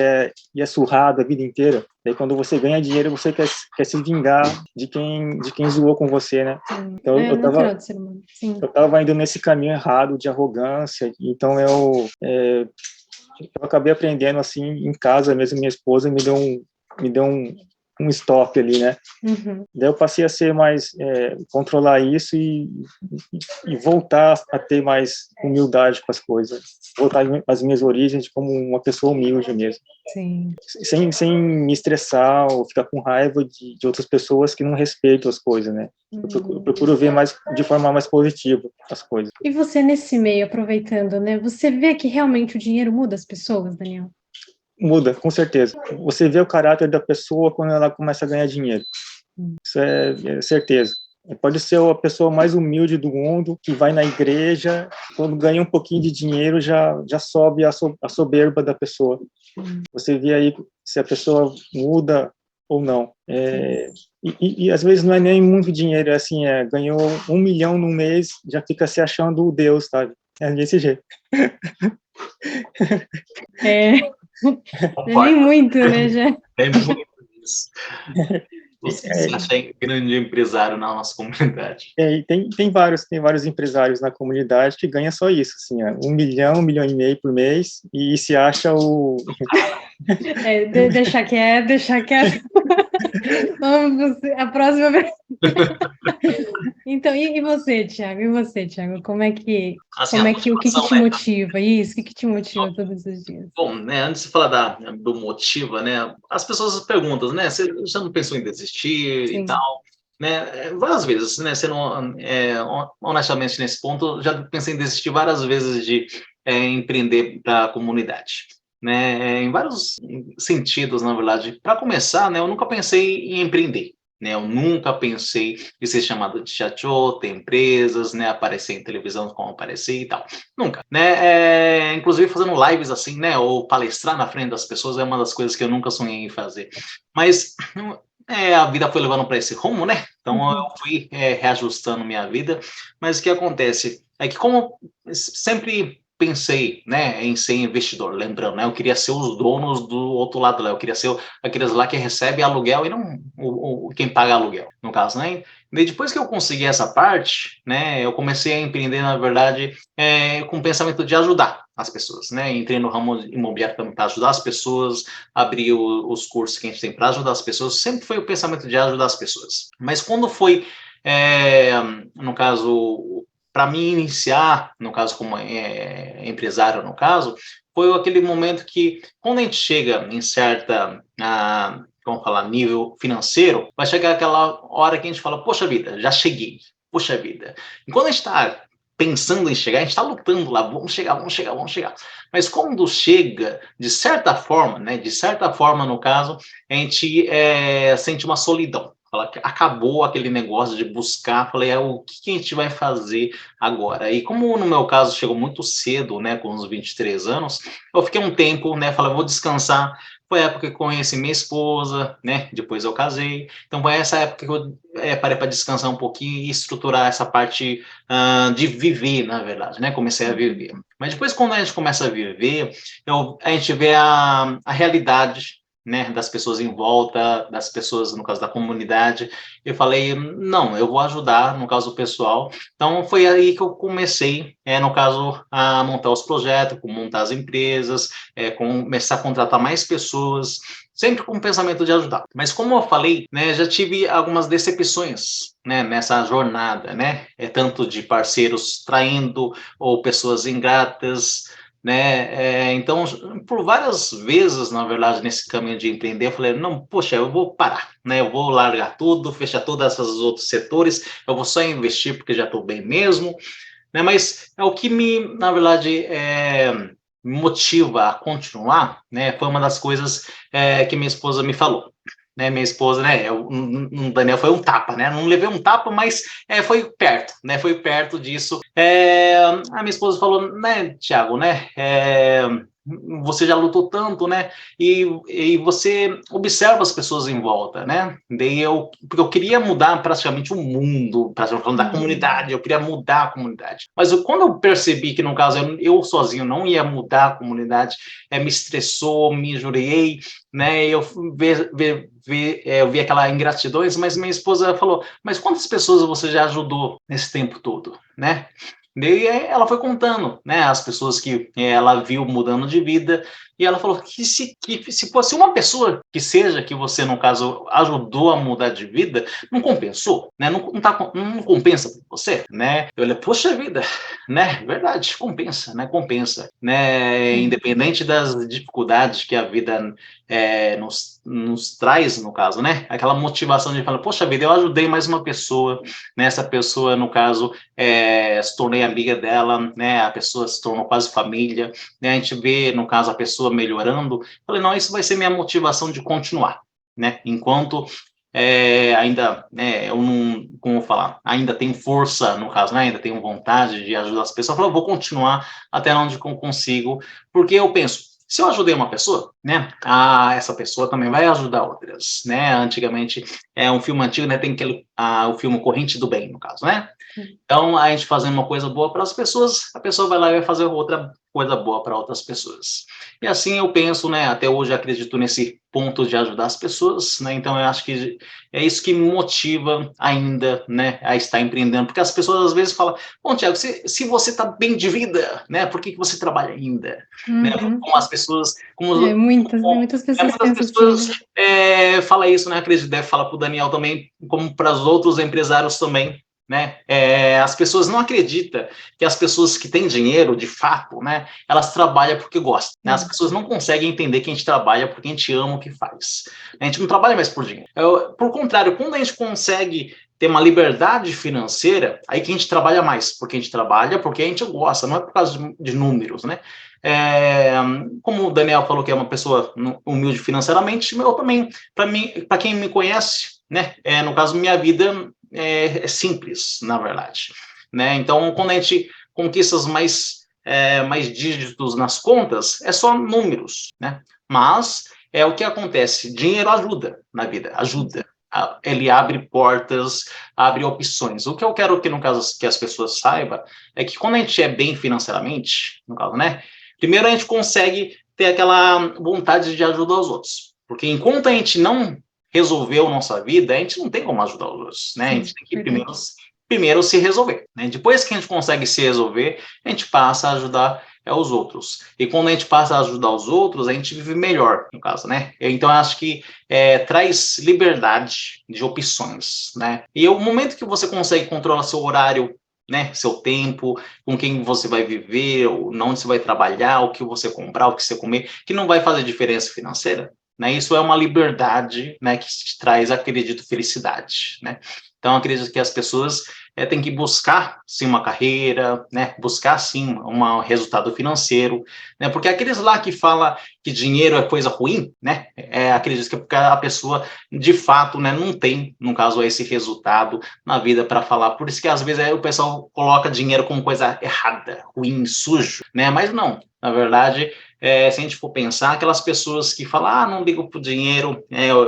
e é surrado a vida inteira? Daí quando você ganha dinheiro, você quer se vingar de quem zoou com você, né? Então natural de ser humano. Sim. Eu estava indo nesse caminho errado de arrogância, então eu acabei aprendendo assim em casa mesmo. Minha esposa me deu um stop ali, né? Uhum. Daí eu passei a ser mais, controlar isso e voltar a ter mais humildade com as coisas, voltar às minhas origens como uma pessoa humilde mesmo, Sim. sem me estressar ou ficar com raiva de outras pessoas que não respeitam as coisas, né? Eu procuro ver mais de forma mais positiva as coisas. E você nesse meio, aproveitando, né? Você vê que realmente o dinheiro muda as pessoas, Daniel? Muda, com certeza. Você vê o caráter da pessoa quando ela começa a ganhar dinheiro. Isso é certeza. Pode ser a pessoa mais humilde do mundo, que vai na igreja, quando ganha um pouquinho de dinheiro, já sobe a soberba da pessoa. Você vê aí se a pessoa muda ou não. E às vezes não é nem muito dinheiro, é assim, ganhou 1 milhão no mês, já fica se achando o Deus, sabe? É desse jeito. Nem muito, né, já? É muito isso. Você se acha grande empresário na nossa comunidade. E tem vários empresários na comunidade que ganham só isso, assim, 1 milhão, 1 milhão e meio por mês, e se acha o... Deixar quieto. Vamos a próxima vez. Então, e você, Thiago? Como é que, Assim, o que te motiva? Isso, o que te motiva todos os dias? Bom, né, antes de falar do motiva, né, as pessoas perguntam, né, você já não pensou em desistir Sim. e tal, né, várias vezes, né, você não, honestamente nesse ponto, já pensei em desistir várias vezes de empreender para a comunidade, né, em vários sentidos, na verdade. Para começar, né, eu nunca pensei em empreender. Né, eu nunca pensei em ser chamado de chacho, ter empresas, né, aparecer em televisão como aparecer e tal. Nunca, né? Inclusive fazendo lives assim, né? Ou palestrar na frente das pessoas é uma das coisas que eu nunca sonhei em fazer. Mas a vida foi levando para esse rumo, né? Então eu fui reajustando minha vida. Mas o que acontece é que como sempre pensei, né, em ser investidor, lembrando, né, eu queria ser os donos do outro lado lá, eu queria ser aqueles lá que recebem aluguel e não quem paga aluguel, no caso, né? E depois que eu consegui essa parte, né, eu comecei a empreender, na verdade, com o pensamento de ajudar as pessoas, né? Entrei no ramo imobiliário também para ajudar as pessoas, abri os cursos que a gente tem para ajudar as pessoas, sempre foi o pensamento de ajudar as pessoas. Mas quando foi, no caso, para mim iniciar, no caso como empresário, no caso, foi aquele momento que, quando a gente chega em certa, vamos falar, nível financeiro, vai chegar aquela hora que a gente fala, poxa vida, já cheguei, poxa vida. E quando a gente está pensando em chegar, a gente está lutando lá, vamos chegar. Mas quando chega, de certa forma, no caso, a gente sente uma solidão. Acabou aquele negócio de buscar, falei, o que a gente vai fazer agora? E como no meu caso chegou muito cedo, né, com uns 23 anos, eu fiquei um tempo, né, falei, vou descansar. Foi a época que eu conheci minha esposa, né, depois eu casei. Então foi essa época que eu parei para descansar um pouquinho e estruturar essa parte de viver, na verdade, né, comecei a viver. Mas depois, quando a gente começa a viver, a gente vê a realidade, né, das pessoas em volta, das pessoas, no caso da comunidade. Eu falei, não, eu vou ajudar, no caso pessoal. Então, foi aí que eu comecei, no caso, a montar os projetos, montar as empresas, começar a contratar mais pessoas, sempre com o pensamento de ajudar. Mas, como eu falei, né, já tive algumas decepções, né, nessa jornada, né, tanto de parceiros traindo ou pessoas ingratas, né? Então, por várias vezes, na verdade, nesse caminho de empreender, eu falei, não, poxa, eu vou parar, né? Eu vou largar tudo, fechar todos esses outros setores, eu vou só investir porque já estou bem mesmo, né? Mas é o que na verdade, me motiva a continuar, né? Foi uma das coisas que minha esposa me falou. Né, minha esposa, né, o Daniel foi um tapa, né, não levei um tapa, mas foi perto, né, foi perto disso. A minha esposa falou, né, Thiago, né, você já lutou tanto, né, e você observa as pessoas em volta, né, porque eu queria mudar praticamente o mundo, praticamente da comunidade, eu queria mudar a comunidade, mas quando eu percebi que, no caso, eu sozinho não ia mudar a comunidade, me estressou, me injuriei, né, eu vi aquela ingratidão, mas minha esposa falou, mas quantas pessoas você já ajudou nesse tempo todo, né? Daí ela foi contando, né, as pessoas que ela viu mudando de vida, E ela falou que se fosse uma pessoa que seja, que você, no caso, ajudou a mudar de vida, não compensou, né? Não compensa para você, né? Eu falei, poxa vida, né? Verdade, compensa, né? Compensa, né? Independente das dificuldades que a vida nos traz, no caso, né? Aquela motivação de falar, poxa vida, eu ajudei mais uma pessoa, né? Essa pessoa, no caso, se tornei amiga dela, né? A pessoa se tornou quase família, né? A gente vê, no caso, a pessoa melhorando. Falei, não, isso vai ser minha motivação de continuar, né? Enquanto ainda, né, eu não, como falar, ainda tenho força, no caso, né? Ainda tenho vontade de ajudar as pessoas. Eu falei, eu vou continuar até onde eu consigo, porque eu penso, se eu ajudei uma pessoa, né, essa pessoa também vai ajudar outras, né? Antigamente, um filme antigo, né, tem o filme Corrente do Bem, no caso, né? Então, a gente fazendo uma coisa boa para as pessoas, a pessoa vai lá e vai fazer outra coisa boa para outras pessoas. E assim eu penso, né, até hoje acredito nesse ponto de ajudar as pessoas, né, então eu acho que é isso que me motiva ainda, né, a estar empreendendo, porque as pessoas às vezes falam, bom, Thiago, se você está bem de vida, né, por que você trabalha ainda? Né, como as pessoas, Muitas pessoas muitas pensam assim, pessoas né? falam isso, né, acredito, deve falar para o Daniel também, como para os outros empresários também, né? As pessoas não acreditam que as pessoas que têm dinheiro, de fato, né, elas trabalham porque gostam. Né? As pessoas não conseguem entender que a gente trabalha porque a gente ama o que faz. A gente não trabalha mais por dinheiro. Por contrário, quando a gente consegue ter uma liberdade financeira, aí que a gente trabalha mais, porque a gente trabalha porque a gente gosta, não é por causa de números, né? Como o Daniel falou que é uma pessoa humilde financeiramente, eu também, para quem me conhece, né, no caso, minha vida é simples, na verdade, né? Então, quando a gente conquista mais dígitos nas contas, é só números, né? Mas o que acontece, dinheiro ajuda na vida, ajuda. Ele abre portas, abre opções. O que eu quero que, no caso, que as pessoas saibam é que quando a gente é bem financeiramente, no caso, né? Primeiro a gente consegue ter aquela vontade de ajudar os outros. Porque enquanto a gente não resolveu a nossa vida, a gente não tem como ajudar os outros, né? Sim, a gente tem que primeiro se resolver, né? Depois que a gente consegue se resolver, a gente passa a ajudar os outros. E quando a gente passa a ajudar os outros, a gente vive melhor, no caso, né? Então, eu acho que traz liberdade de opções, né? E o momento que você consegue controlar seu horário, né, seu tempo, com quem você vai viver, onde você vai trabalhar, o que você comprar, o que você comer, que não vai fazer diferença financeira, né? Isso é uma liberdade, né, que te traz, acredito, felicidade, né? Então, acredito que as pessoas têm que buscar, sim, uma carreira, né? Buscar, sim, um resultado financeiro, né? Porque aqueles lá que falam que dinheiro é coisa ruim, né? Acredito que é porque a pessoa, de fato, né, não tem, no caso, esse resultado na vida para falar. Por isso que, às vezes, o pessoal coloca dinheiro como coisa errada, ruim, sujo, né? Mas não, na verdade, se a gente for pensar, aquelas pessoas que falam, não ligo para o dinheiro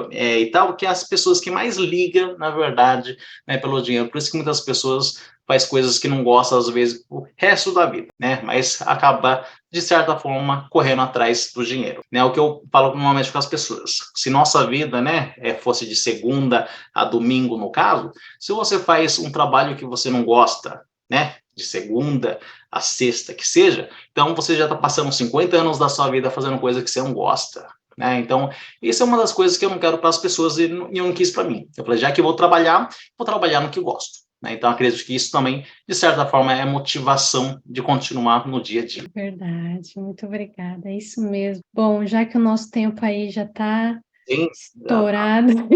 e tal, que é as pessoas que mais ligam, na verdade, né, pelo dinheiro. Por isso que muitas pessoas fazem coisas que não gostam, às vezes, o resto da vida, né? Mas acaba, de certa forma, correndo atrás do dinheiro. Né? O que eu falo normalmente com as pessoas, se nossa vida, né, fosse de segunda a domingo, no caso, se você faz um trabalho que você não gosta, né, de segunda a sexta, que seja, então você já está passando 50 anos da sua vida fazendo coisa que você não gosta, né? Então, isso é uma das coisas que eu não quero para as pessoas e eu não quis para mim. Eu falei, já que eu vou trabalhar no que eu gosto, né? Então, acredito que isso também, de certa forma, é motivação de continuar no dia a dia. Verdade, muito obrigada, é isso mesmo. Bom, já que o nosso tempo aí já está estourado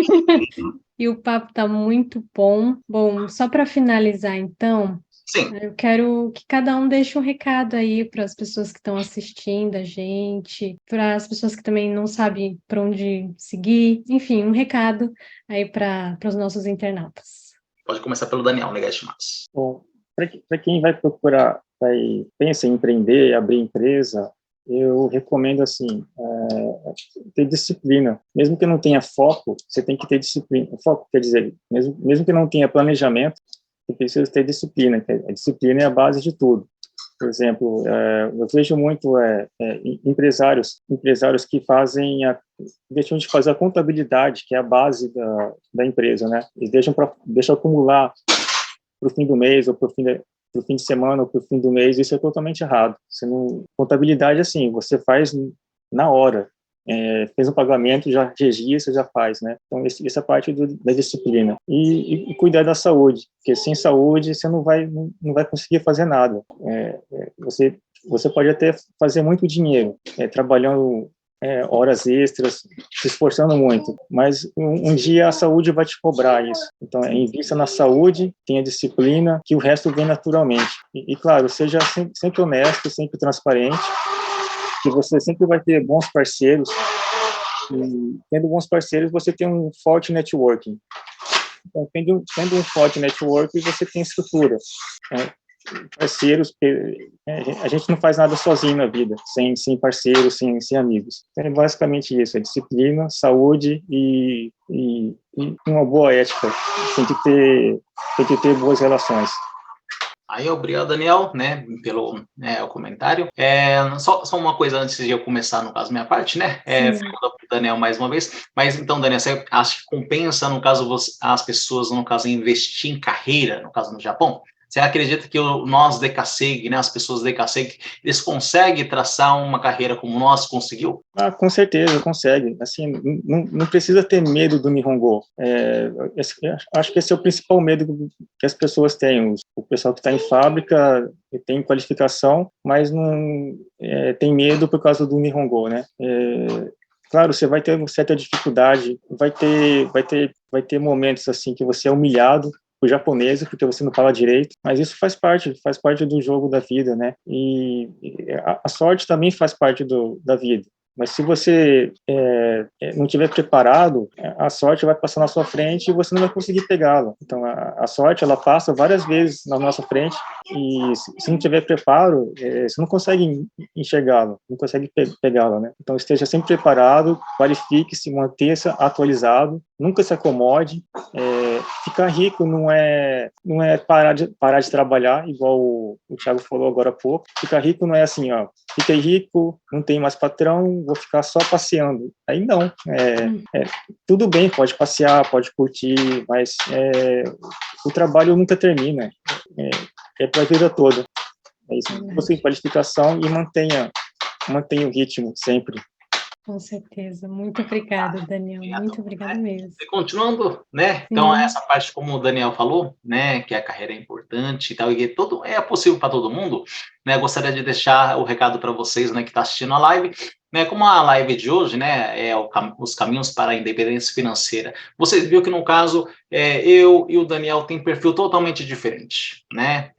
e o papo está muito bom. Bom, só para finalizar, então, Sim. eu quero que cada um deixe um recado aí para as pessoas que estão assistindo a gente, para as pessoas que também não sabem para onde seguir, enfim, um recado aí para os nossos internautas. Pode começar pelo Daniel, Negastimas. Bom, para quem vai procurar, pensa em empreender, abrir empresa, eu recomendo, assim, ter disciplina. Mesmo que não tenha foco, você tem que ter disciplina. O foco, quer dizer, mesmo que não tenha planejamento, você precisa ter disciplina. A disciplina é a base de tudo. Por exemplo, eu vejo muito empresários que deixam de fazer a contabilidade, que é a base da empresa, né? E deixam acumular para o fim do mês, ou para o fim de semana, ou para o fim do mês. Isso é totalmente errado. Contabilidade, assim, você faz na hora. Fez um pagamento, já registra, já faz, né? Então, essa parte da disciplina. E cuidar da saúde, porque sem saúde você não vai conseguir fazer nada. Você pode até fazer muito dinheiro, trabalhando horas extras, se esforçando muito, mas um dia a saúde vai te cobrar isso. Então, invista na saúde, tenha disciplina, que o resto vem naturalmente. E claro, seja sempre honesto, sempre transparente, que você sempre vai ter bons parceiros, e tendo bons parceiros, você tem um forte networking. Então, tendo um forte networking, você tem estrutura. Parceiros, a gente não faz nada sozinho na vida, sem parceiros, sem amigos. Então, é basicamente isso, disciplina, saúde e uma boa ética. Tem que ter boas relações. Aí, obrigado, Daniel, né, pelo o comentário. Só uma coisa antes de eu começar, no caso, minha parte, né, para o Daniel mais uma vez. Mas, então, Daniel, você acha que compensa, no caso, as pessoas, no caso, investir em carreira, no caso, no Japão? Você acredita que nós, DKSEG, né, as pessoas DKSEG, eles conseguem traçar uma carreira como nós conseguiu? Com certeza, consegue. Assim, não precisa ter medo do Nihongo. Acho que esse é o principal medo que as pessoas têm. O pessoal que está em fábrica tem qualificação, mas não tem medo por causa do Nihongo, né? Claro, você vai ter uma certa dificuldade, vai ter momentos assim que você é humilhado por japoneses, porque você não fala direito, mas isso faz parte do jogo da vida, né? E a sorte também faz parte da vida. Mas se você não estiver preparado, a sorte vai passar na sua frente e você não vai conseguir pegá-la. Então, a sorte, ela passa várias vezes na nossa frente e se não tiver preparo, você não consegue enxergá-la, não consegue pegá-la, né? Então, esteja sempre preparado, qualifique-se, mantenha-se atualizado, nunca se acomode. Ficar rico não é parar de trabalhar, igual o Thiago falou agora há pouco. Ficar rico não é assim, ó, fiquei rico, não tenho mais patrão, vou ficar só passeando. Aí não. Tudo bem, pode passear, pode curtir, mas o trabalho nunca termina. É para a vida toda. É isso. Busque qualificação e mantenha o ritmo sempre. Com certeza. Muito obrigada, Daniel. Muito obrigada mesmo. E continuando, né? Então, essa parte, como o Daniel falou, né? Que a carreira é importante e tal, e tudo é possível para todo mundo, né? Gostaria de deixar o recado para vocês, né? Que está assistindo a live, né? Como a live de hoje, né? Os caminhos para a independência financeira. Você viu que, no caso, eu e o Daniel tem perfil totalmente diferente, né?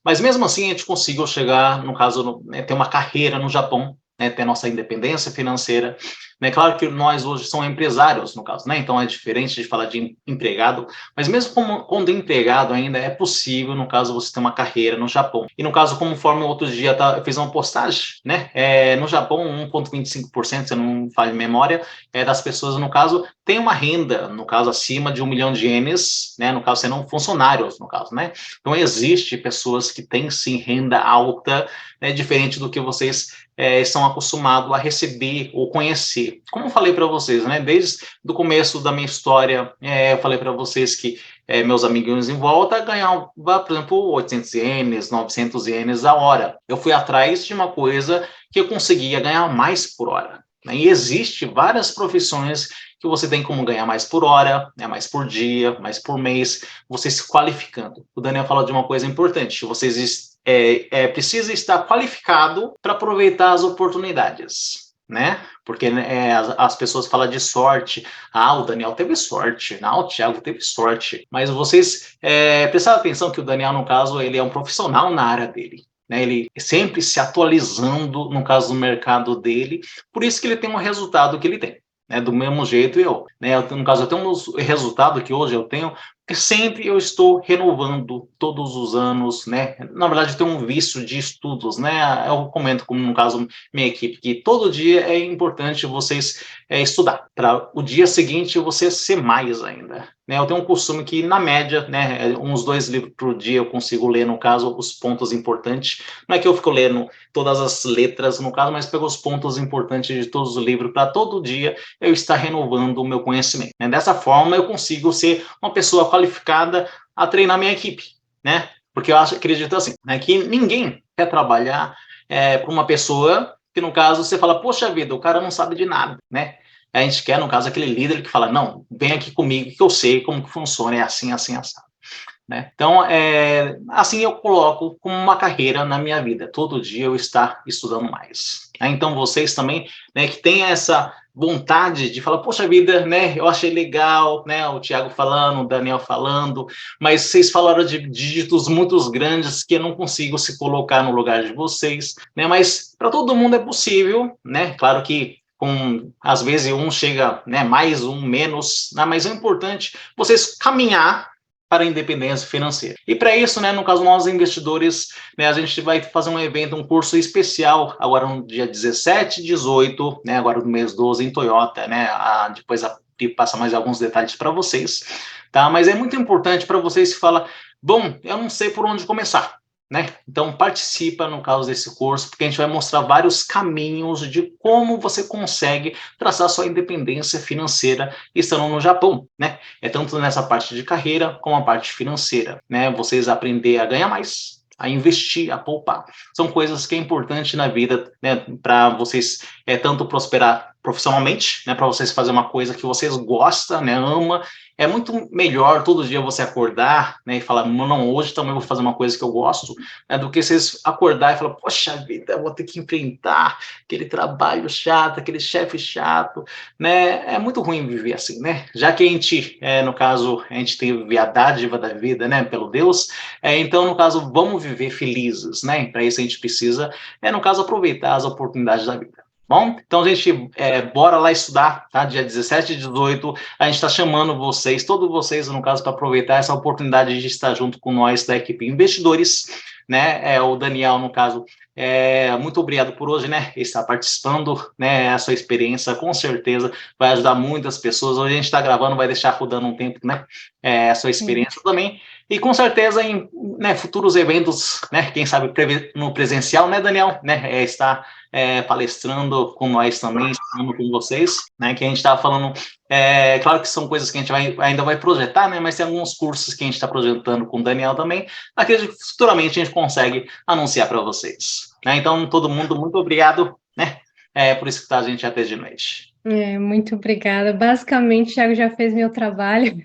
Mas, mesmo assim, a gente conseguiu chegar, no caso, ter uma carreira no Japão, né, ter nossa independência financeira, né? Claro que nós hoje somos empresários, no caso, né? Então é diferente de falar de empregado, mas mesmo quando empregado ainda é possível, no caso, você ter uma carreira no Japão. E no caso, conforme outro dia eu fiz uma postagem, né? No Japão, 1,25%, se eu não falho de memória, das pessoas, no caso, tem uma renda, no caso, acima de 1 milhão de ienes, né? No caso, sendo funcionários, no caso, né? Então existe pessoas que têm, sim, renda alta, né? Diferente do que vocês estão acostumados a receber ou conhecer. Como eu falei para vocês, né? Desde o começo da minha história, eu falei para vocês que meus amiguinhos em volta ganhavam, por exemplo, 800 ienes, 900 ienes a hora. Eu fui atrás de uma coisa que eu conseguia ganhar mais por hora. Né? E existe várias profissões que você tem como ganhar mais por hora, né, mais por dia, mais por mês, você se qualificando. O Daniel falou de uma coisa importante, vocês precisa estar qualificado para aproveitar as oportunidades, né? Porque as pessoas falam de sorte. O Daniel teve sorte. O Thiago teve sorte. Mas vocês prestaram atenção que o Daniel, no caso, ele é um profissional na área dele. Né? Ele sempre se atualizando, no caso do mercado dele. Por isso que ele tem um resultado que ele tem. Né, do mesmo jeito eu, né, no caso eu tenho um resultado que hoje eu tenho, porque sempre eu estou renovando todos os anos, né, na verdade eu tenho um vício de estudos, né, eu comento como no caso minha equipe, que todo dia é importante vocês estudar, para o dia seguinte você ser mais ainda, né, eu tenho um costume que na média, né, uns 2 livros por dia eu consigo ler, no caso, os pontos importantes, não é que eu fico lendo todas as letras, no caso, mas pego os pontos importantes de todos os livros, para todo dia eu estar renovando o meu conhecimento. Né? Dessa forma, eu consigo ser uma pessoa qualificada a treinar minha equipe, né? Porque eu acredito assim, né, que ninguém quer trabalhar para uma pessoa que no caso você fala, poxa vida, o cara não sabe de nada, né? A gente quer, no caso, aquele líder que fala, não, vem aqui comigo que eu sei como que funciona, é assim, assim, assim. Né? Então, assim eu coloco como uma carreira na minha vida, todo dia eu estar estudando mais. Então, vocês também, né, que têm essa vontade de falar, poxa vida, né, eu achei legal, né, o Thiago falando, o Daniel falando, mas vocês falaram de dígitos muito grandes que eu não consigo se colocar no lugar de vocês, né, mas para todo mundo é possível, né, claro que às vezes um chega, né, mais, um menos, né, mas é importante vocês caminhar para a independência financeira. E para isso, né, no caso nós investidores, né, a gente vai fazer um evento, um curso especial agora no dia 17 e 18, né, agora no mês 12 em Toyota, né, depois passa mais alguns detalhes para vocês, tá? Mas é muito importante para vocês que falam, bom, eu não sei por onde começar. Né? Então participa no caso desse curso, porque a gente vai mostrar vários caminhos de como você consegue traçar sua independência financeira estando no Japão, né? É tanto nessa parte de carreira como a parte financeira, né? Vocês aprender a ganhar mais, a investir, a poupar. São coisas que é importante na vida, né? Para vocês tanto prosperar profissionalmente, né? Para vocês fazer uma coisa que vocês gostam, né? Ama. É muito melhor todo dia você acordar, né, e falar, não, hoje também vou fazer uma coisa que eu gosto, né, do que vocês acordar e falar, poxa vida, eu vou ter que enfrentar aquele trabalho chato, aquele chefe chato, né? É muito ruim viver assim, né? Já que a gente, no caso, a gente teve a dádiva da vida, né, pelo Deus, então, no caso, vamos viver felizes, né? Para isso a gente precisa, no caso, aproveitar as oportunidades da vida. Bom, então, gente, bora lá estudar, tá? Dia 17 e 18, a gente está chamando vocês, todos vocês, no caso, para aproveitar essa oportunidade de estar junto com nós da equipe Investidores, né? O Daniel, no caso, muito obrigado por hoje, né? Estar participando, né? A sua experiência, com certeza, vai ajudar muitas pessoas. Hoje a gente está gravando, vai deixar rodando um tempo, né? A sua experiência também. E com certeza em, né, futuros eventos, né? Quem sabe no presencial, né, Daniel? Né? Está palestrando com nós também, estando com vocês, né? Que a gente estava falando. Claro que são coisas que a gente ainda vai projetar, né? Mas tem alguns cursos que a gente está projetando com o Daniel também. Acredito que futuramente a gente consegue anunciar para vocês. Né? Então, todo mundo, muito obrigado, né? Por escutar a gente até de noite. Muito obrigada. Basicamente, o Thiago já fez meu trabalho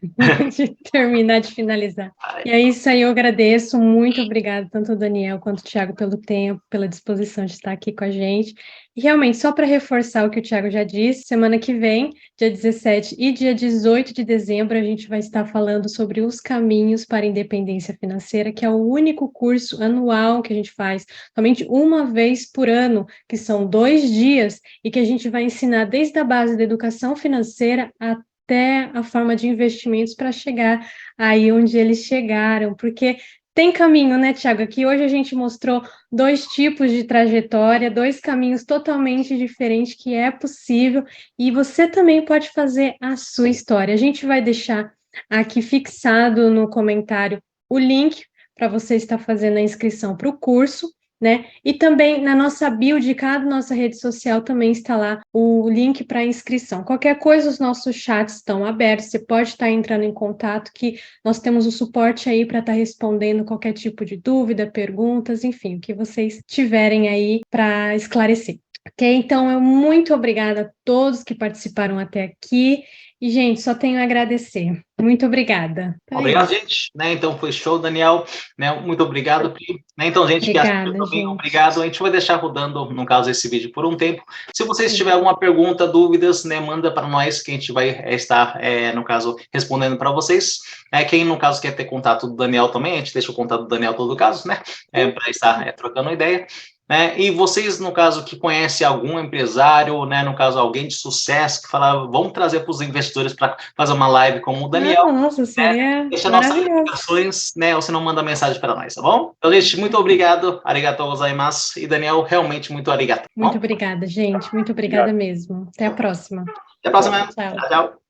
de terminar, de finalizar. E é isso aí, eu agradeço. Muito obrigada, tanto o Daniel quanto o Thiago, pelo tempo, pela disposição de estar aqui com a gente. E realmente, só para reforçar o que o Thiago já disse, semana que vem, dia 17 e dia 18 de dezembro, a gente vai estar falando sobre os caminhos para a independência financeira, que é o único curso anual que a gente faz, somente uma vez por ano, que são 2 dias, e que a gente vai ensinar desde a base da educação financeira até a forma de investimentos para chegar aí onde eles chegaram, porque tem caminho, né, Thiago? Aqui hoje a gente mostrou 2 tipos de trajetória, 2 caminhos totalmente diferentes que é possível, e você também pode fazer a sua história. A gente vai deixar aqui fixado no comentário o link para você estar fazendo a inscrição para o curso, né? E também na nossa bio de cada nossa rede social também está lá o link para inscrição. Qualquer coisa, os nossos chats estão abertos, você pode estar entrando em contato, que nós temos o suporte aí para estar respondendo qualquer tipo de dúvida, perguntas, enfim, o que vocês tiverem aí para esclarecer. Ok? Então, muito obrigada a todos que participaram até aqui. E, gente, só tenho a agradecer. Muito obrigada. Obrigado, gente. Né? Então, foi show, Daniel. Né? Muito obrigado, Pri. Né? Então, gente, obrigada, que assistiu também, gente. obrigado. A gente vai deixar rodando, no caso, esse vídeo por um tempo. Se vocês tiverem alguma pergunta, dúvidas, né, manda para nós, que a gente vai estar, no caso, respondendo para vocês. Quem, no caso, quer ter contato do Daniel também, a gente deixa o contato do Daniel todo caso, né? Para estar trocando ideia. E vocês, no caso, que conhecem algum empresário, né, no caso, alguém de sucesso, que fala, vamos trazer para os investidores para fazer uma live como o Daniel. Nossa, seria Deixa nossas indicações, né, ou se não, manda mensagem para nós, tá bom? Então, gente, muito obrigado. Arigatou gozaimasu. E, Daniel, realmente muito arigato. Muito obrigada, gente. Muito obrigada mesmo. Até a próxima. Até a próxima. Tchau. Tchau.